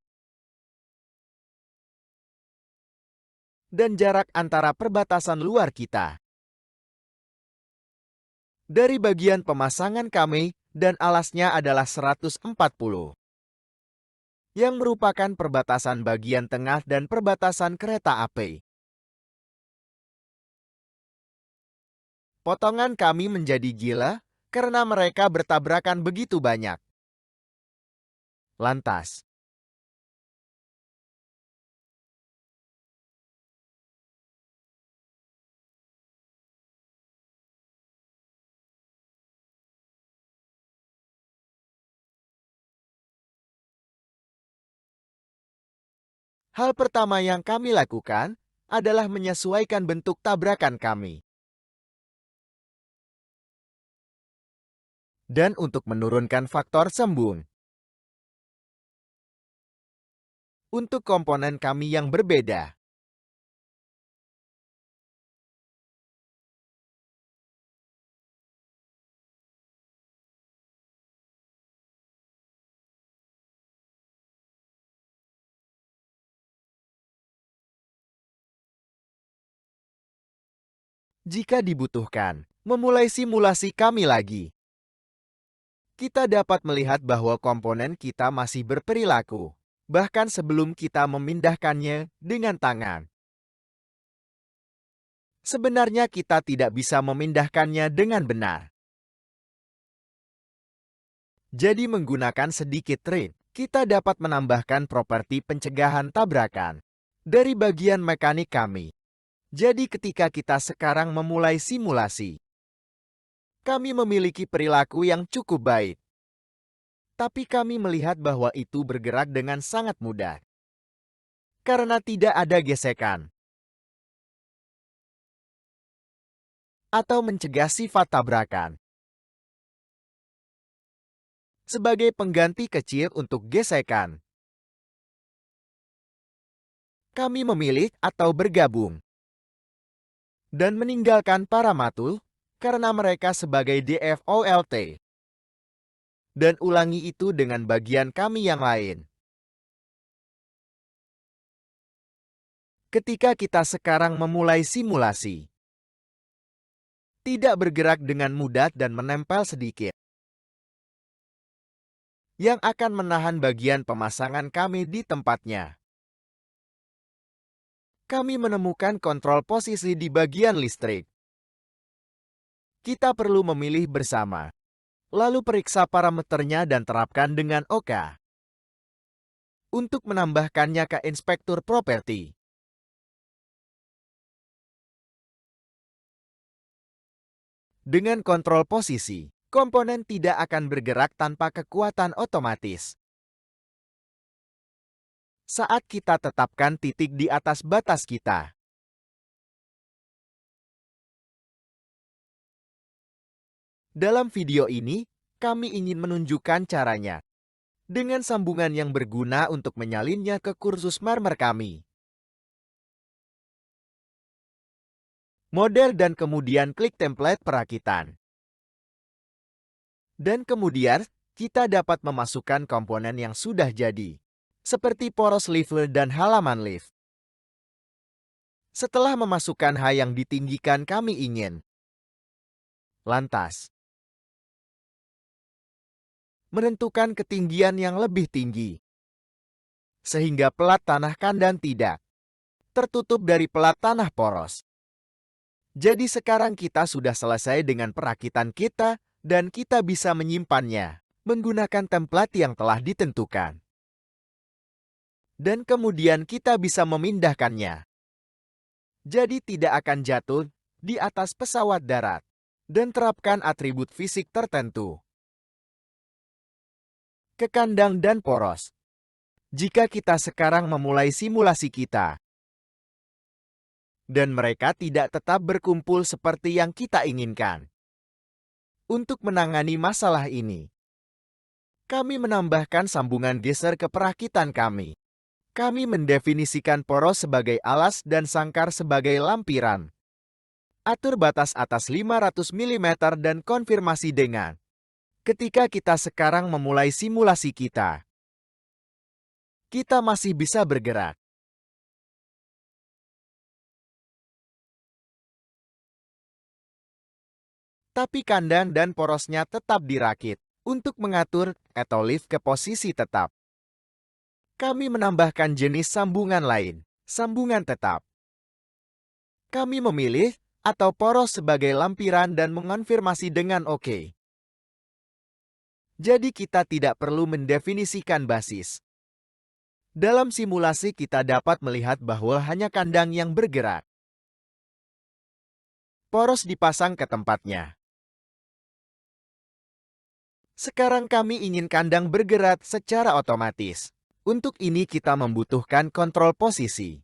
Dan jarak antara perbatasan luar kita. Dari bagian pemasangan kami dan alasnya adalah 140. Yang merupakan perbatasan bagian tengah dan perbatasan kereta api. Potongan kami menjadi gila karena mereka bertabrakan begitu banyak. Lantas, hal pertama yang kami lakukan adalah menyesuaikan bentuk tabrakan kami. Dan untuk menurunkan faktor sembung. Untuk komponen kami yang berbeda. Jika dibutuhkan, memulai simulasi kami lagi. Kita dapat melihat bahwa komponen kita masih berperilaku, bahkan sebelum kita memindahkannya dengan tangan. Sebenarnya kita tidak bisa memindahkannya dengan benar. Jadi menggunakan sedikit trik, kita dapat menambahkan properti pencegahan tabrakan dari bagian mekanik kami. Jadi ketika kita sekarang memulai simulasi, kami memiliki perilaku yang cukup baik. Tapi kami melihat bahwa itu bergerak dengan sangat mudah. Karena tidak ada gesekan. Atau mencegah sifat tabrakan. Sebagai pengganti kecil untuk gesekan, kami memilih atau bergabung. Dan meninggalkan para matul karena mereka sebagai DFOLT. Dan ulangi itu dengan bagian kami yang lain. Ketika kita sekarang memulai simulasi, tidak bergerak dengan mudah dan menempel sedikit, yang akan menahan bagian pemasangan kami di tempatnya. Kami menemukan kontrol posisi di bagian listrik. Kita perlu memilih bersama, lalu periksa parameternya dan terapkan dengan OK. Untuk menambahkannya ke inspektur properti. Dengan kontrol posisi, komponen tidak akan bergerak tanpa kekuatan otomatis. Saat kita tetapkan titik di atas batas kita. Dalam video ini, kami ingin menunjukkan caranya. Dengan sambungan yang berguna untuk menyalinnya ke kursus marmer kami. Model dan kemudian klik template perakitan. Dan kemudian, kita dapat memasukkan komponen yang sudah jadi. Seperti poros leaflet dan halaman leaf. Setelah memasukkan H yang ditinggikan kami ingin Lantas, menentukan ketinggian yang lebih tinggi, sehingga pelat tanah kandang tidak tertutup dari pelat tanah poros. Jadi sekarang kita sudah selesai dengan perakitan kita dan kita bisa menyimpannya menggunakan template yang telah ditentukan. Dan kemudian kita bisa memindahkannya. Jadi tidak akan jatuh di atas pesawat darat dan terapkan atribut fisik tertentu ke kandang dan poros. Jika kita sekarang memulai simulasi kita, dan mereka tidak tetap berkumpul seperti yang kita inginkan. Untuk menangani masalah ini, kami menambahkan sambungan geser ke perakitan kami. Kami mendefinisikan poros sebagai alas dan sangkar sebagai lampiran. Atur batas atas 500 mm dan konfirmasi dengan ketika kita sekarang memulai simulasi kita masih bisa bergerak. Tapi kandang dan porosnya tetap dirakit untuk mengatur atau lift ke posisi tetap. Kami menambahkan jenis sambungan lain, sambungan tetap. Kami memilih atau poros sebagai lampiran dan mengonfirmasi dengan OK. Jadi kita tidak perlu mendefinisikan basis. Dalam simulasi kita dapat melihat bahwa hanya kandang yang bergerak. Poros dipasang ke tempatnya. Sekarang kami ingin kandang bergerak secara otomatis. Untuk ini kita membutuhkan kontrol posisi.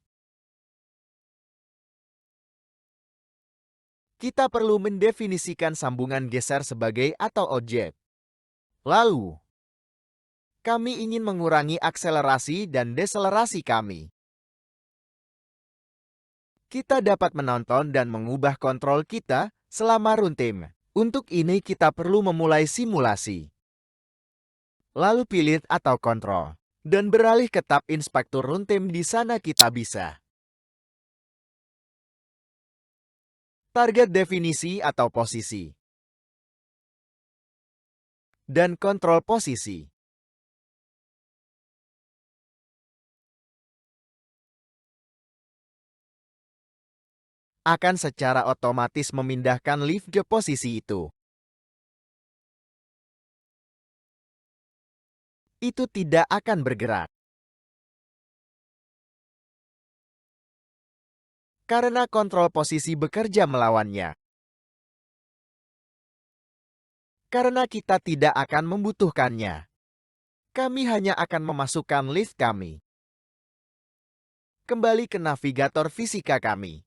Kita perlu mendefinisikan sambungan geser sebagai atau objek. Lalu, kami ingin mengurangi akselerasi dan deselerasi kami. Kita dapat menonton dan mengubah kontrol kita selama runtime. Untuk ini kita perlu memulai simulasi. Lalu pilih atau kontrol. Dan beralih ke tab inspektur runtime. Di sana kita bisa target definisi atau posisi. Dan kontrol posisi. Akan secara otomatis memindahkan lift ke posisi itu. Itu tidak akan bergerak. Karena kontrol posisi bekerja melawannya. Karena kita tidak akan membutuhkannya. Kami hanya akan memasukkan lift kami. Kembali ke navigator fisika kami.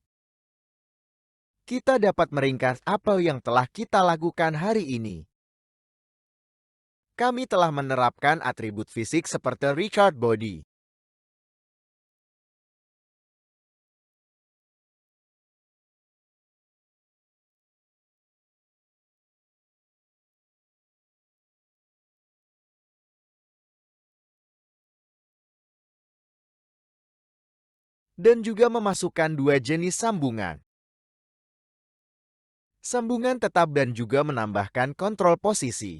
Kita dapat meringkas apa yang telah kita lakukan hari ini. Kami telah menerapkan atribut fisik seperti Richard Body. Dan juga memasukkan dua jenis sambungan. Sambungan tetap dan juga menambahkan kontrol posisi.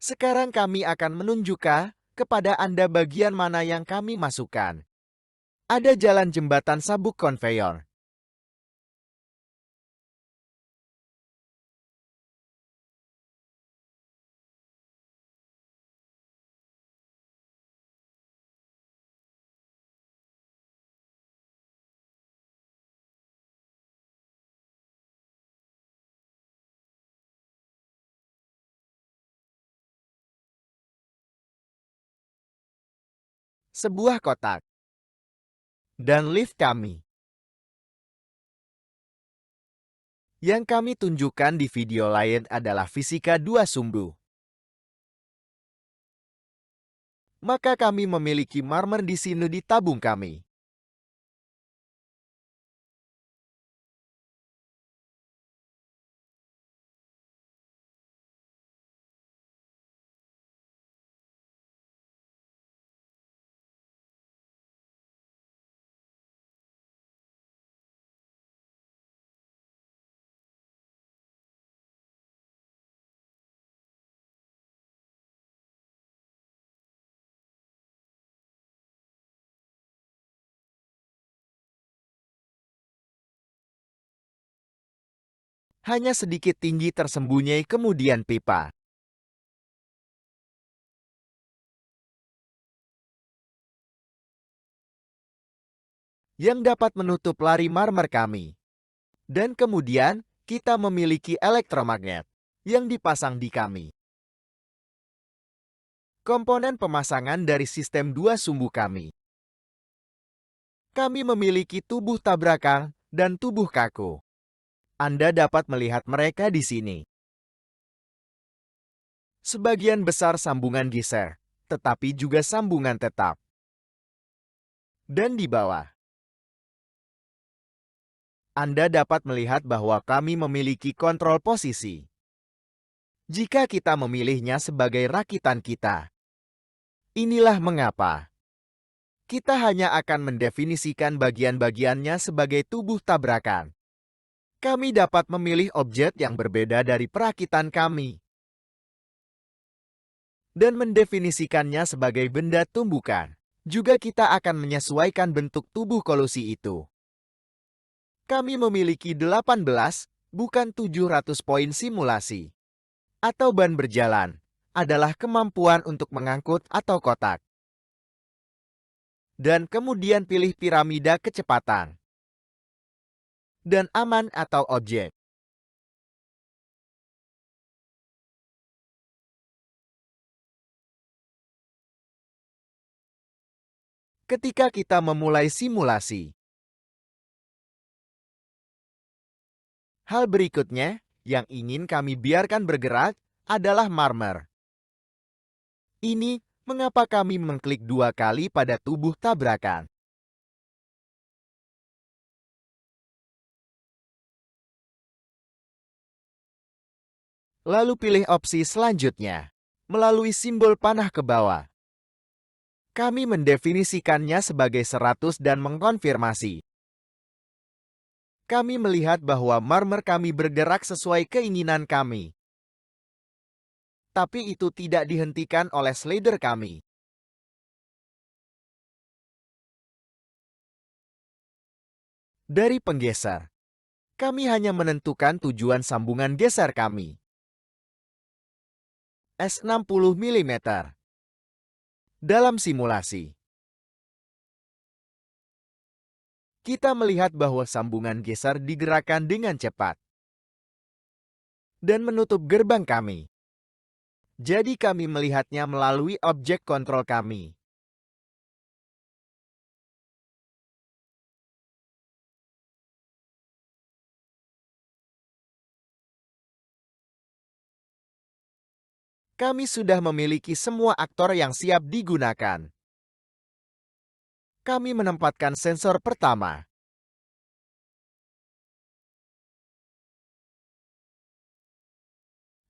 Sekarang kami akan menunjukkan kepada Anda bagian mana yang kami masukkan. Ada jalan jembatan sabuk konveyor. Sebuah kotak. Dan lift kami. Yang kami tunjukkan di video lain adalah fisika dua sumbu. Maka kami memiliki marmer di sini di tabung kami. Hanya sedikit tinggi tersembunyi kemudian pipa. Yang dapat menutup lari marmer kami. Dan kemudian, kita memiliki elektromagnet yang dipasang di kami. Komponen pemasangan dari sistem dua sumbu kami. Kami memiliki tubuh tabrakan dan tubuh kaku. Anda dapat melihat mereka di sini. Sebagian besar sambungan geser, tetapi juga sambungan tetap. Dan di bawah, Anda dapat melihat bahwa kami memiliki kontrol posisi. Jika kita memilihnya sebagai rakitan kita. Inilah mengapa kita hanya akan mendefinisikan bagian-bagiannya sebagai tubuh tabrakan. Kami dapat memilih objek yang berbeda dari perakitan kami dan mendefinisikannya sebagai benda tumbukan. Juga kita akan menyesuaikan bentuk tubuh kolusi itu. Kami memiliki 18, bukan 700 poin simulasi. Atau ban berjalan adalah kemampuan untuk mengangkut atau kotak. Dan kemudian pilih piramida kecepatan. Dan aman atau objek. Ketika kita memulai simulasi. Hal berikutnya yang ingin kami biarkan bergerak adalah marmer. Ini mengapa kami mengklik 2 kali pada tubuh tabrakan. Lalu pilih opsi selanjutnya, melalui simbol panah ke bawah. Kami mendefinisikannya sebagai 100 dan mengkonfirmasi. Kami melihat bahwa marmer kami bergerak sesuai keinginan kami. Tapi itu tidak dihentikan oleh slider kami. Dari penggeser, kami hanya menentukan tujuan sambungan geser kami. S60 mm. Dalam simulasi, kita melihat bahwa sambungan geser digerakkan dengan cepat dan menutup gerbang kami. Jadi kami melihatnya melalui objek kontrol kami. Kami sudah memiliki semua aktor yang siap digunakan. Kami menempatkan sensor pertama.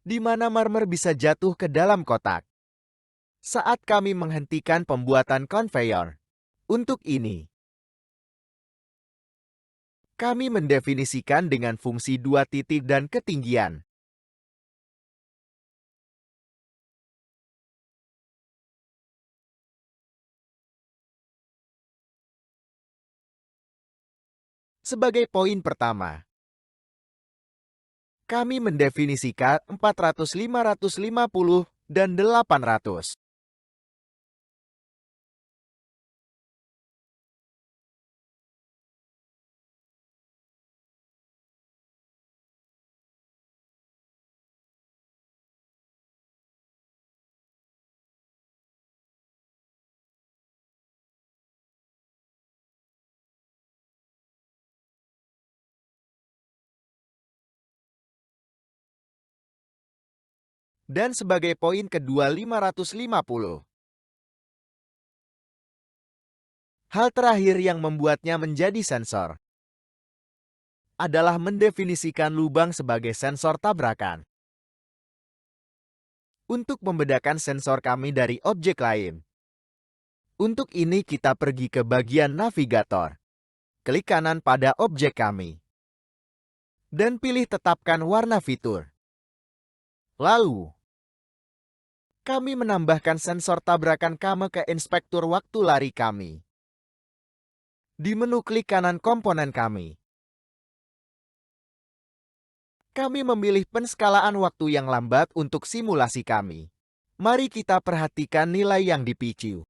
Di mana marmer bisa jatuh ke dalam kotak. Saat kami menghentikan pembuatan konveyor. Untuk ini, kami mendefinisikan dengan fungsi 2 titik dan ketinggian. Sebagai poin pertama, kami mendefinisikan 400, 550, dan 800. Dan sebagai poin kedua 550. Hal terakhir yang membuatnya menjadi sensor adalah mendefinisikan lubang sebagai sensor tabrakan. Untuk membedakan sensor kami dari objek lain. Untuk ini kita pergi ke bagian navigator. Klik kanan pada objek kami. Dan pilih tetapkan warna fitur. Lalu, kami menambahkan sensor tabrakan kami ke inspektur waktu lari kami. Di menu klik kanan komponen kami. Kami memilih penskalaan waktu yang lambat untuk simulasi kami. Mari kita perhatikan nilai yang dipicu.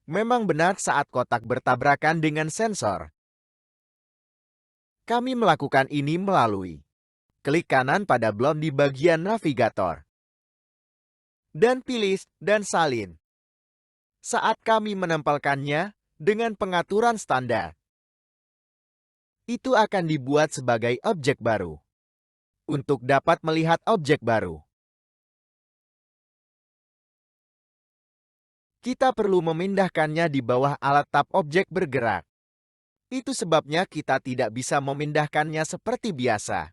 Memang benar saat kotak bertabrakan dengan sensor. Kami melakukan ini melalui klik kanan pada blok di bagian navigator. Dan pilih dan salin. Saat kami menempelkannya dengan pengaturan standar, itu akan dibuat sebagai objek baru. Untuk dapat melihat objek baru, kita perlu memindahkannya di bawah alat tab objek bergerak. Itu sebabnya kita tidak bisa memindahkannya seperti biasa.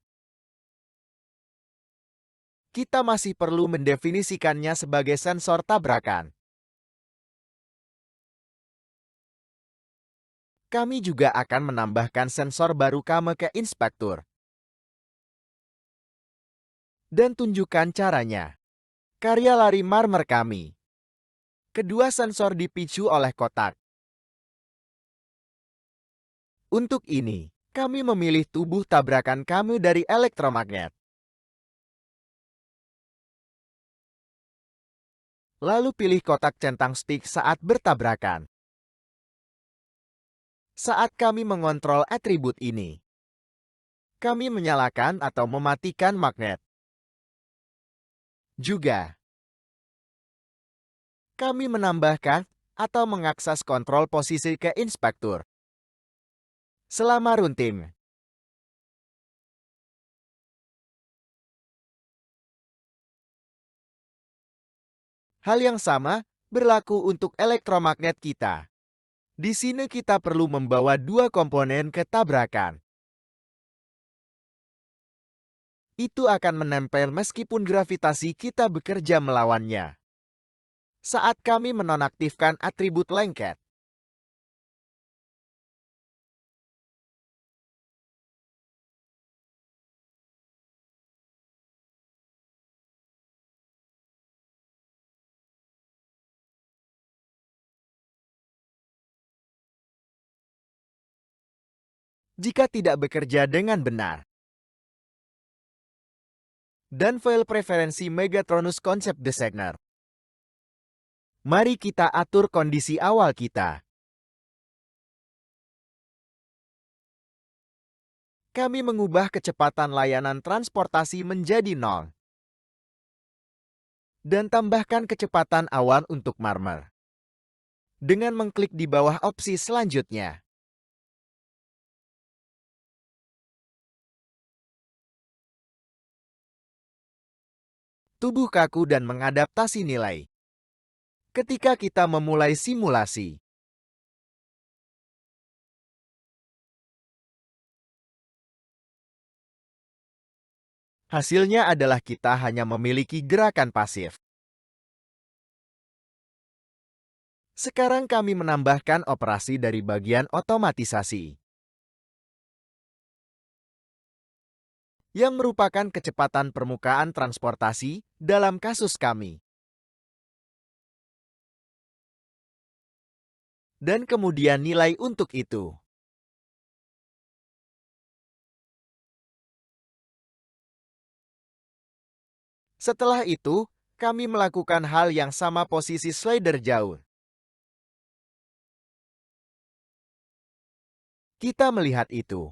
Kita masih perlu mendefinisikannya sebagai sensor tabrakan. Kami juga akan menambahkan sensor baru kami ke inspektur. Dan tunjukkan caranya. Karya lari marmer kami. Kedua sensor dipicu oleh kotak. Untuk ini, kami memilih tubuh tabrakan kami dari elektromagnet. Lalu pilih kotak centang stick saat bertabrakan. Saat kami mengontrol atribut ini, kami menyalakan atau mematikan magnet. Juga, kami menambahkan atau mengakses kontrol posisi ke inspektur. Selama runtime, hal yang sama berlaku untuk elektromagnet kita. Di sini kita perlu membawa dua komponen ke tabrakan. Itu akan menempel meskipun gravitasi kita bekerja melawannya. Saat kami menonaktifkan atribut lengket, jika tidak bekerja dengan benar, dan file preferensi Megatronus Concept Designer. Mari kita atur kondisi awal kita. Kami mengubah kecepatan layanan transportasi menjadi 0. Dan tambahkan kecepatan awal untuk marmer. Dengan mengklik di bawah opsi selanjutnya. Tubuh kaku dan mengadaptasi nilai. Ketika kita memulai simulasi, hasilnya adalah kita hanya memiliki gerakan pasif. Sekarang kami menambahkan operasi dari bagian otomatisasi, yang merupakan kecepatan permukaan transportasi dalam kasus kami. Dan kemudian nilai untuk itu. Setelah itu, kami melakukan hal yang sama posisi slider jauh. Kita melihat itu.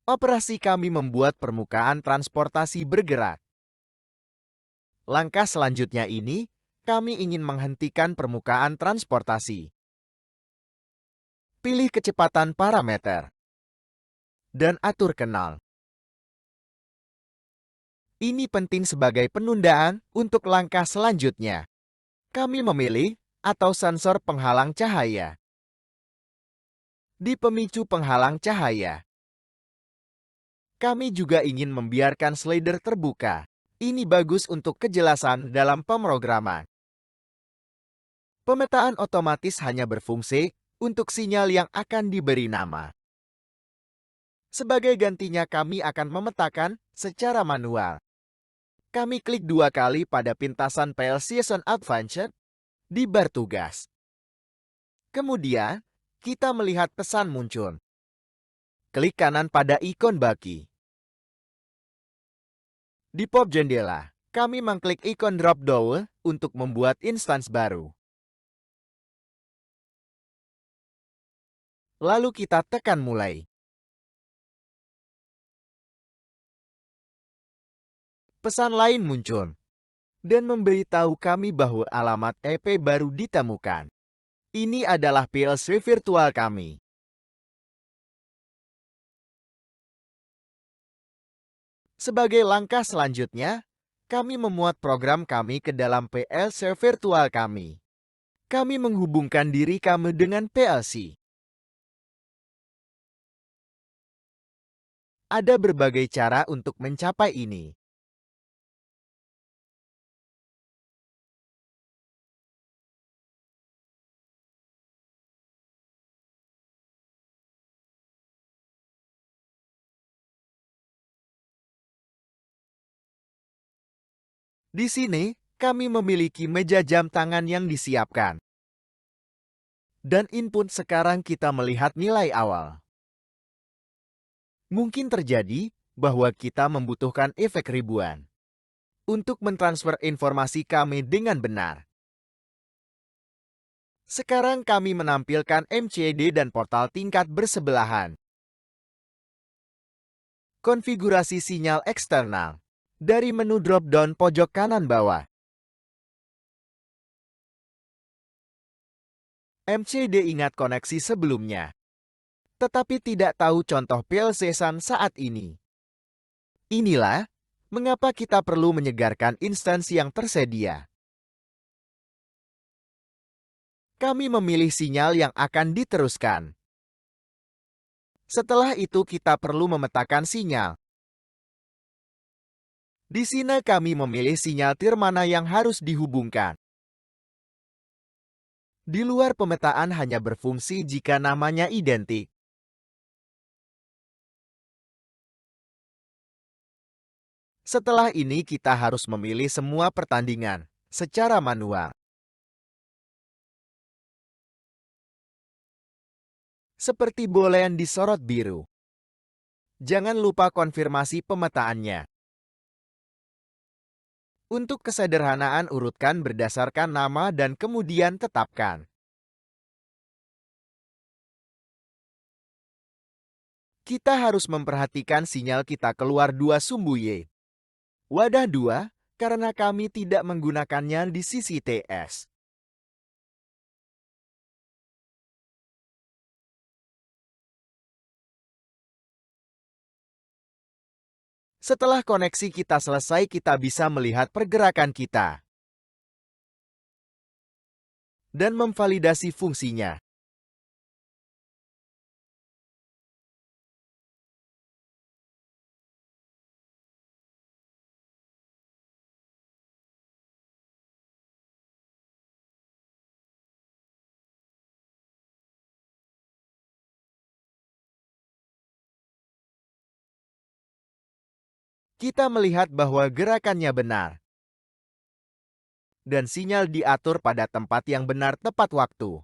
Operasi kami membuat permukaan transportasi bergerak. Langkah selanjutnya ini, kami ingin menghentikan permukaan transportasi. Pilih kecepatan parameter. Dan atur ke 0. Ini penting sebagai penundaan untuk langkah selanjutnya. Kami memilih atau sensor penghalang cahaya. Di pemicu penghalang cahaya, kami juga ingin membiarkan slider terbuka. Ini bagus untuk kejelasan dalam pemrograman. Pemetaan otomatis hanya berfungsi untuk sinyal yang akan diberi nama. Sebagai gantinya kami akan memetakan secara manual. Kami klik 2 kali pada pintasan PLC Advanced di bar tugas. Kemudian, kita melihat pesan muncul. Klik kanan pada ikon baki. Di pop jendela, kami mengklik ikon drop down untuk membuat instance baru. Lalu kita tekan mulai. Pesan lain muncul dan memberitahu kami bahwa alamat EP baru ditemukan. Ini adalah PLC virtual kami. Sebagai langkah selanjutnya, kami memuat program kami ke dalam PLC virtual kami. Kami menghubungkan diri kami dengan PLC. Ada berbagai cara untuk mencapai ini. Di sini, kami memiliki meja jam tangan yang disiapkan. Dan input sekarang kita melihat nilai awal. Mungkin terjadi bahwa kita membutuhkan efek ribuan untuk mentransfer informasi kami dengan benar. Sekarang kami menampilkan MCD dan portal tingkat bersebelahan. Konfigurasi sinyal eksternal dari menu drop-down pojok kanan bawah. MCD ingat koneksi sebelumnya, tetapi tidak tahu contoh PLC-SAN saat ini. Inilah mengapa kita perlu menyegarkan instansi yang tersedia. Kami memilih sinyal yang akan diteruskan. Setelah itu kita perlu memetakan sinyal. Di sini kami memilih sinyal tir mana yang harus dihubungkan. Di luar pemetaan hanya berfungsi jika namanya identik. Setelah ini kita harus memilih semua pertandingan secara manual. Seperti bolen disorot biru. Jangan lupa konfirmasi pemetaannya. Untuk kesederhanaan urutkan berdasarkan nama dan kemudian tetapkan. Kita harus memperhatikan sinyal kita keluar dua sumbu Y. Wadah 2, karena kami tidak menggunakannya di sisi TS. Setelah koneksi kita selesai, kita bisa melihat pergerakan kita dan memvalidasi fungsinya. Kita melihat bahwa gerakannya benar dan sinyal diatur pada tempat yang benar tepat waktu.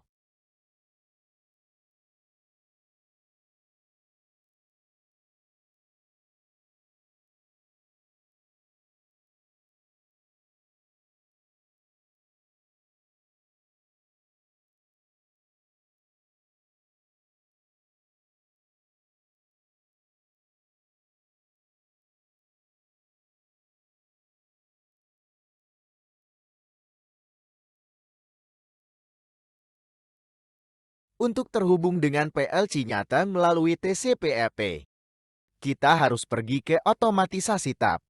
Untuk terhubung dengan PLC nyata melalui TCP/IP, kita harus pergi ke otomatisasi tab.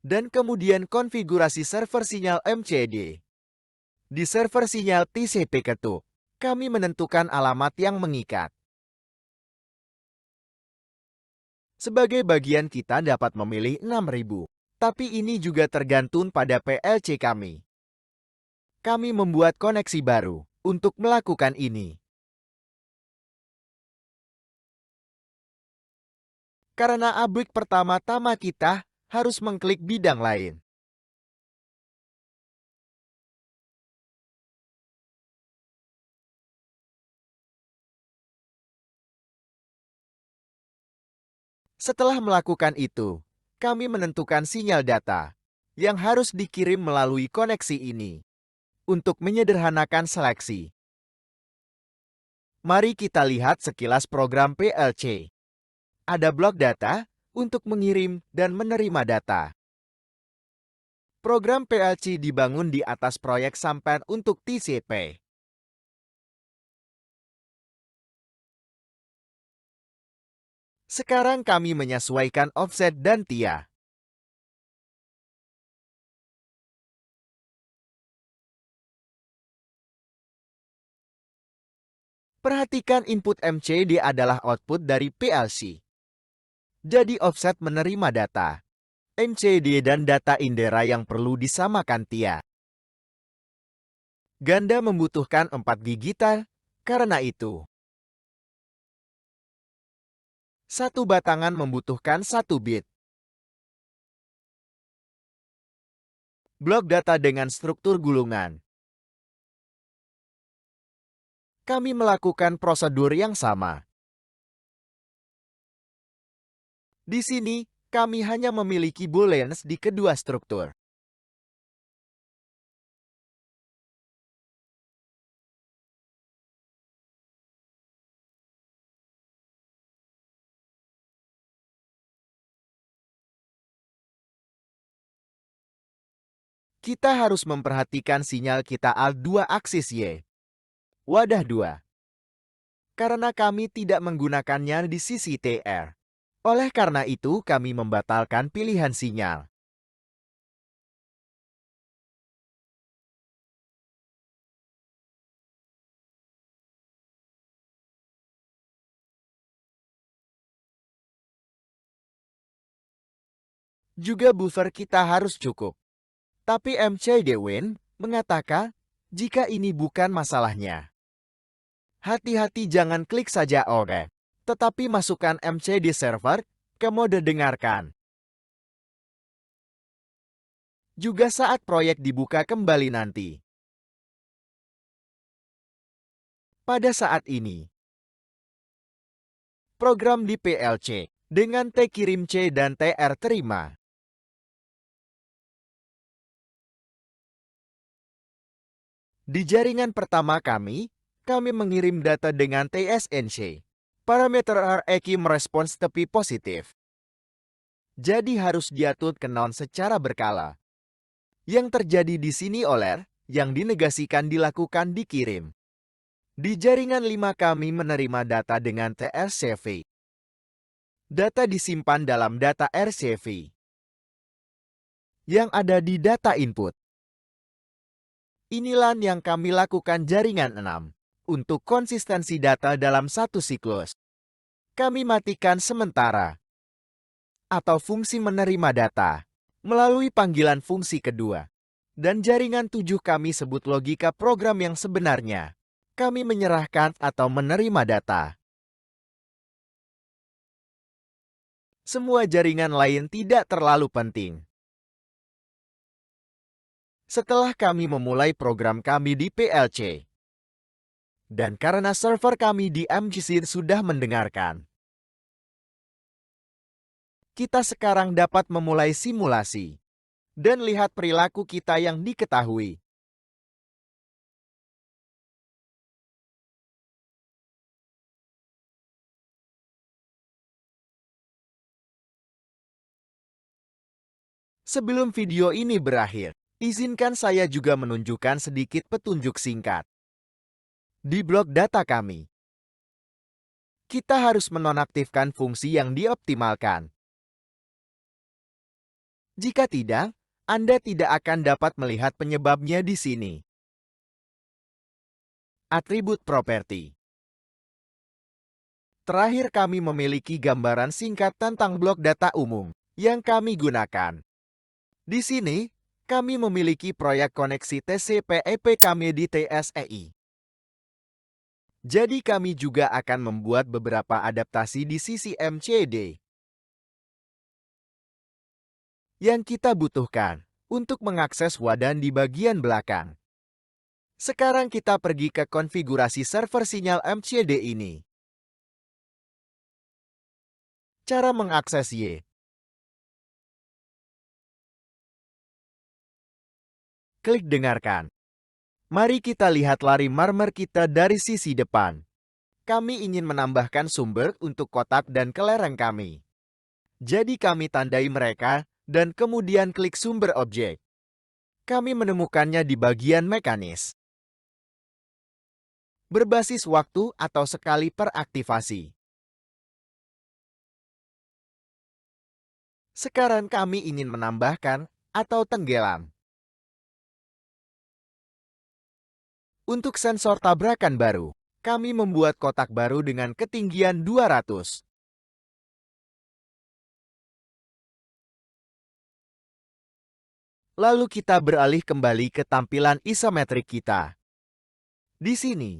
Dan kemudian konfigurasi server sinyal MCD. Di server sinyal TCP ketuk, kami menentukan alamat yang mengikat. Sebagai bagian kita dapat memilih 6000, tapi ini juga tergantung pada PLC kami. Kami membuat koneksi baru untuk melakukan ini. Karena abrik pertama-tama kita harus mengklik bidang lain. Setelah melakukan itu, kami menentukan sinyal data yang harus dikirim melalui koneksi ini. Untuk menyederhanakan seleksi, mari kita lihat sekilas program PLC. Ada blok data untuk mengirim dan menerima data. Program PLC dibangun di atas proyek sampan untuk TCP. Sekarang kami menyesuaikan offset dan TIA. Perhatikan input MCD adalah output dari PLC. Jadi offset menerima data MCD dan data indera yang perlu disamakan TIA. Ganda membutuhkan 4 gigitan, karena itu satu batangan membutuhkan 1 bit. Blok data dengan struktur gulungan. Kami melakukan prosedur yang sama. Di sini, kami hanya memiliki booleans di kedua struktur. Kita harus memperhatikan sinyal kita al 2 aksis Y. Wadah 2. Karena kami tidak menggunakannya di sisi TR. Oleh karena itu, kami membatalkan pilihan sinyal. Juga buffer kita harus cukup. Tapi MC Dewin mengatakan, jika ini bukan masalahnya. Hati-hati jangan klik saja OK. Tetapi masukkan MC di server ke mode dengarkan. Juga saat proyek dibuka kembali nanti. Pada saat ini, program di PLC dengan T kirim C dan TR terima. Di jaringan pertama kami mengirim data dengan TSNC. Parameter REQ merespons tepi positif. Jadi harus diatur ke non secara berkala. Yang terjadi di sini oleh yang dinegasikan dilakukan dikirim. Di jaringan 5 kami menerima data dengan TRCV. Data disimpan dalam data RCV yang ada di data input. Inilah yang kami lakukan jaringan 6. Untuk konsistensi data dalam satu siklus, kami matikan sementara atau fungsi menerima data melalui panggilan fungsi kedua. Dan jaringan 7 kami sebut logika program yang sebenarnya. Kami menyerahkan atau menerima data. Semua jaringan lain tidak terlalu penting. Setelah kami memulai program kami di PLC, dan karena server kami di MGC sudah mendengarkan, kita sekarang dapat memulai simulasi dan lihat perilaku kita yang diketahui. Sebelum video ini berakhir, izinkan saya juga menunjukkan sedikit petunjuk singkat. Di blok data kami, kita harus menonaktifkan fungsi yang dioptimalkan. Jika tidak, Anda tidak akan dapat melihat penyebabnya di sini. Atribut properti. Terakhir kami memiliki gambaran singkat tentang blok data umum yang kami gunakan. Di sini, kami memiliki proyek koneksi TCP/IP kami di TSEI. Jadi kami juga akan membuat beberapa adaptasi di sisi MCD yang kita butuhkan untuk mengakses wadah di bagian belakang. Sekarang kita pergi ke konfigurasi server sinyal MCD ini. Cara mengakses Y. Klik dengarkan. Mari kita lihat lari marmer kita dari sisi depan. Kami ingin menambahkan sumber untuk kotak dan kelereng kami. Jadi kami tandai mereka, dan kemudian klik sumber objek. Kami menemukannya di bagian mekanis. Berbasis waktu atau sekali per aktivasi. Sekarang kami ingin menambahkan atau tenggelam. Untuk sensor tabrakan baru, kami membuat kotak baru dengan ketinggian 200. Lalu kita beralih kembali ke tampilan isometrik kita. Di sini,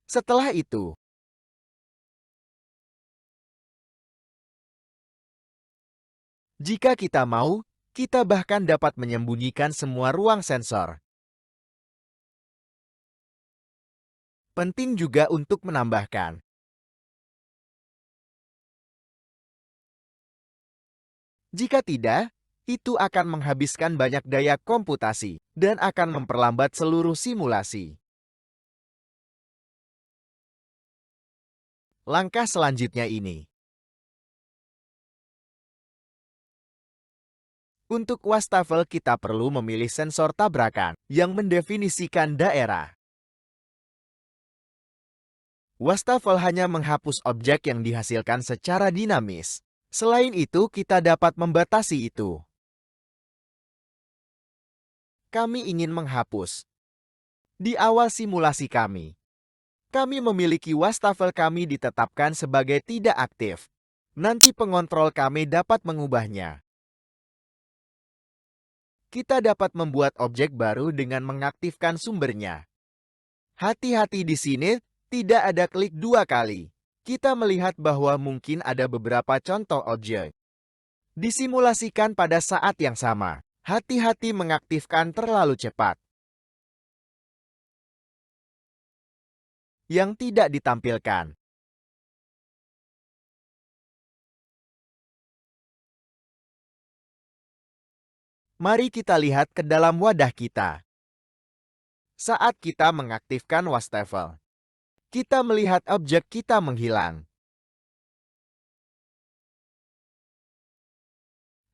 setelah itu, jika kita mau, kita bahkan dapat menyembunyikan semua ruang sensor. Penting juga untuk menambahkan. Jika tidak, itu akan menghabiskan banyak daya komputasi dan akan memperlambat seluruh simulasi. Langkah selanjutnya ini. Untuk wastafel kita perlu memilih sensor tabrakan yang mendefinisikan daerah. Wastafel hanya menghapus objek yang dihasilkan secara dinamis. Selain itu, kita dapat membatasi itu. Kami ingin menghapus. Di awal simulasi kami memiliki wastafel kami ditetapkan sebagai tidak aktif. Nanti pengontrol kami dapat mengubahnya. Kita dapat membuat objek baru dengan mengaktifkan sumbernya. Hati-hati di sini, tidak ada klik 2 kali. Kita melihat bahwa mungkin ada beberapa contoh objek. Disimulasikan pada saat yang sama. Hati-hati mengaktifkan terlalu cepat. Yang tidak ditampilkan. Mari kita lihat ke dalam wadah kita. Saat kita mengaktifkan wastafel, kita melihat objek kita menghilang.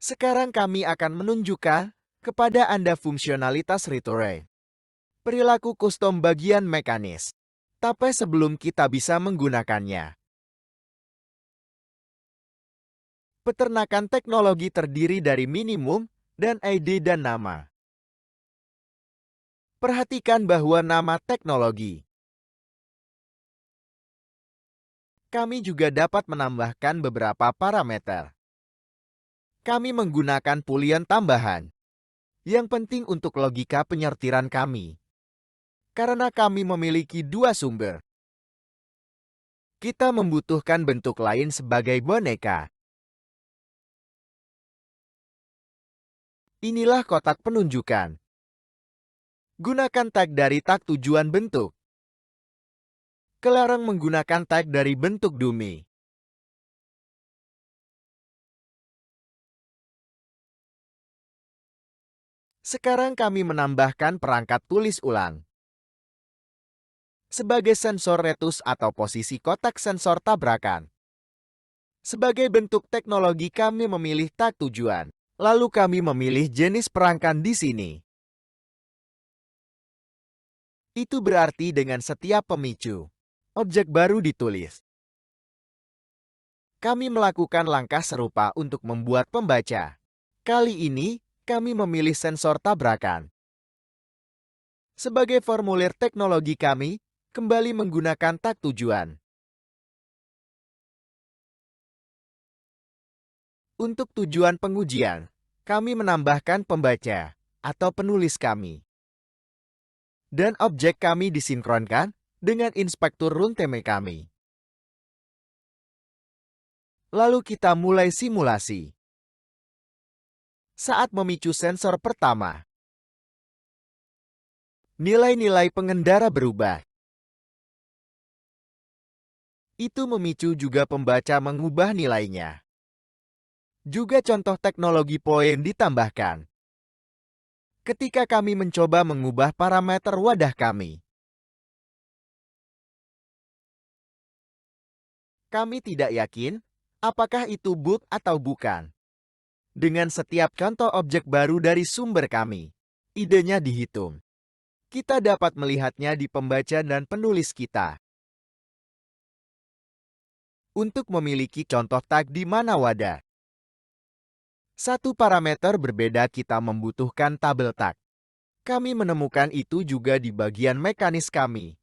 Sekarang kami akan menunjukkan kepada Anda fungsionalitas Return. Perilaku custom bagian mekanis. Tapi sebelum kita bisa menggunakannya. Peternakan teknologi terdiri dari minimum dan ID dan nama. Perhatikan bahwa nama teknologi. Kami juga dapat menambahkan beberapa parameter. Kami menggunakan boolean tambahan. Yang penting untuk logika penyertiran kami. Karena kami memiliki 2 sumber. Kita membutuhkan bentuk lain sebagai boneka. Inilah kotak penunjukan. Gunakan tag dari tag tujuan bentuk. Kelereng menggunakan tag dari bentuk dummy. Sekarang kami menambahkan perangkat tulis ulang. Sebagai sensor retus atau posisi kotak sensor tabrakan. Sebagai bentuk teknologi kami memilih tag tujuan. Lalu kami memilih jenis perangkat di sini. Itu berarti dengan setiap pemicu, objek baru ditulis. Kami melakukan langkah serupa untuk membuat pembaca. Kali ini, kami memilih sensor tabrakan. Sebagai formulir teknologi kami, kembali menggunakan tag tujuan. Untuk tujuan pengujian, kami menambahkan pembaca atau penulis kami. Dan objek kami disinkronkan dengan inspektur runtime kami. Lalu kita mulai simulasi. Saat memicu sensor pertama, nilai-nilai pengendara berubah. Itu memicu juga pembaca mengubah nilainya. Juga contoh teknologi poin ditambahkan. Ketika kami mencoba mengubah parameter wadah kami tidak yakin apakah itu bug atau bukan. Dengan setiap contoh objek baru dari sumber kami, idenya dihitung. Kita dapat melihatnya di pembaca dan penulis kita. Untuk memiliki contoh tag di mana wadah, satu parameter berbeda kita membutuhkan tabel tag. Kami menemukan itu juga di bagian mekanis kami.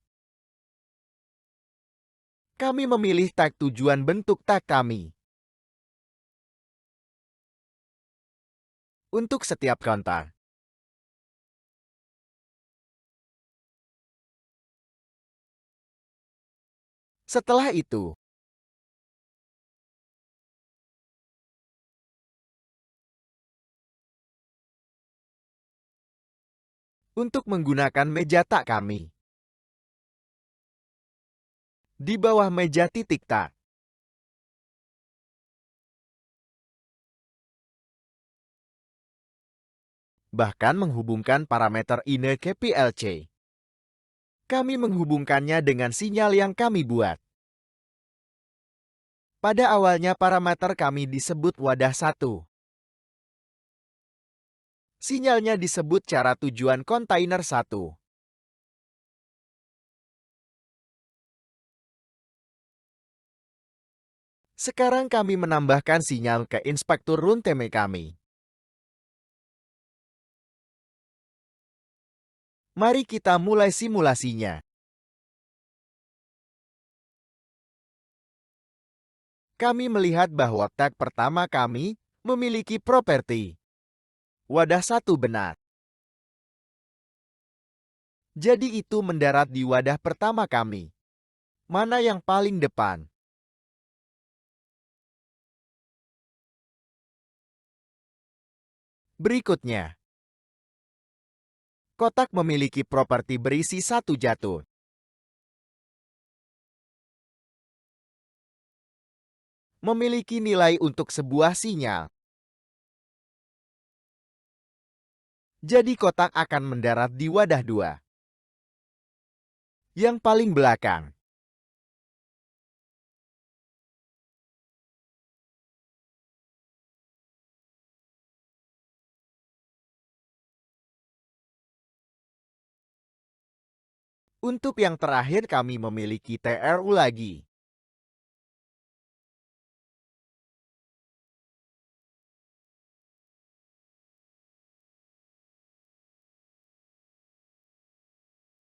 Kami memilih tag tujuan bentuk tag kami. Untuk setiap kontak. Setelah itu, untuk menggunakan meja tak kami, di bawah meja titik tak, bahkan menghubungkan parameter ine ke PLC. Kami menghubungkannya dengan sinyal yang kami buat. Pada awalnya parameter kami disebut wadah 1. Sinyalnya disebut cara tujuan kontainer 1. Sekarang kami menambahkan sinyal ke inspektur runtime kami. Mari kita mulai simulasinya. Kami melihat bahwa tag pertama kami memiliki properti wadah 1 benar. Jadi itu mendarat di wadah pertama kami. Mana yang paling depan? Berikutnya, kotak memiliki properti berisi 1 jatuh. Memiliki nilai untuk sebuah sinyal. Jadi kotak akan mendarat di wadah 2. Yang paling belakang. Untuk yang terakhir kami memiliki TRU lagi.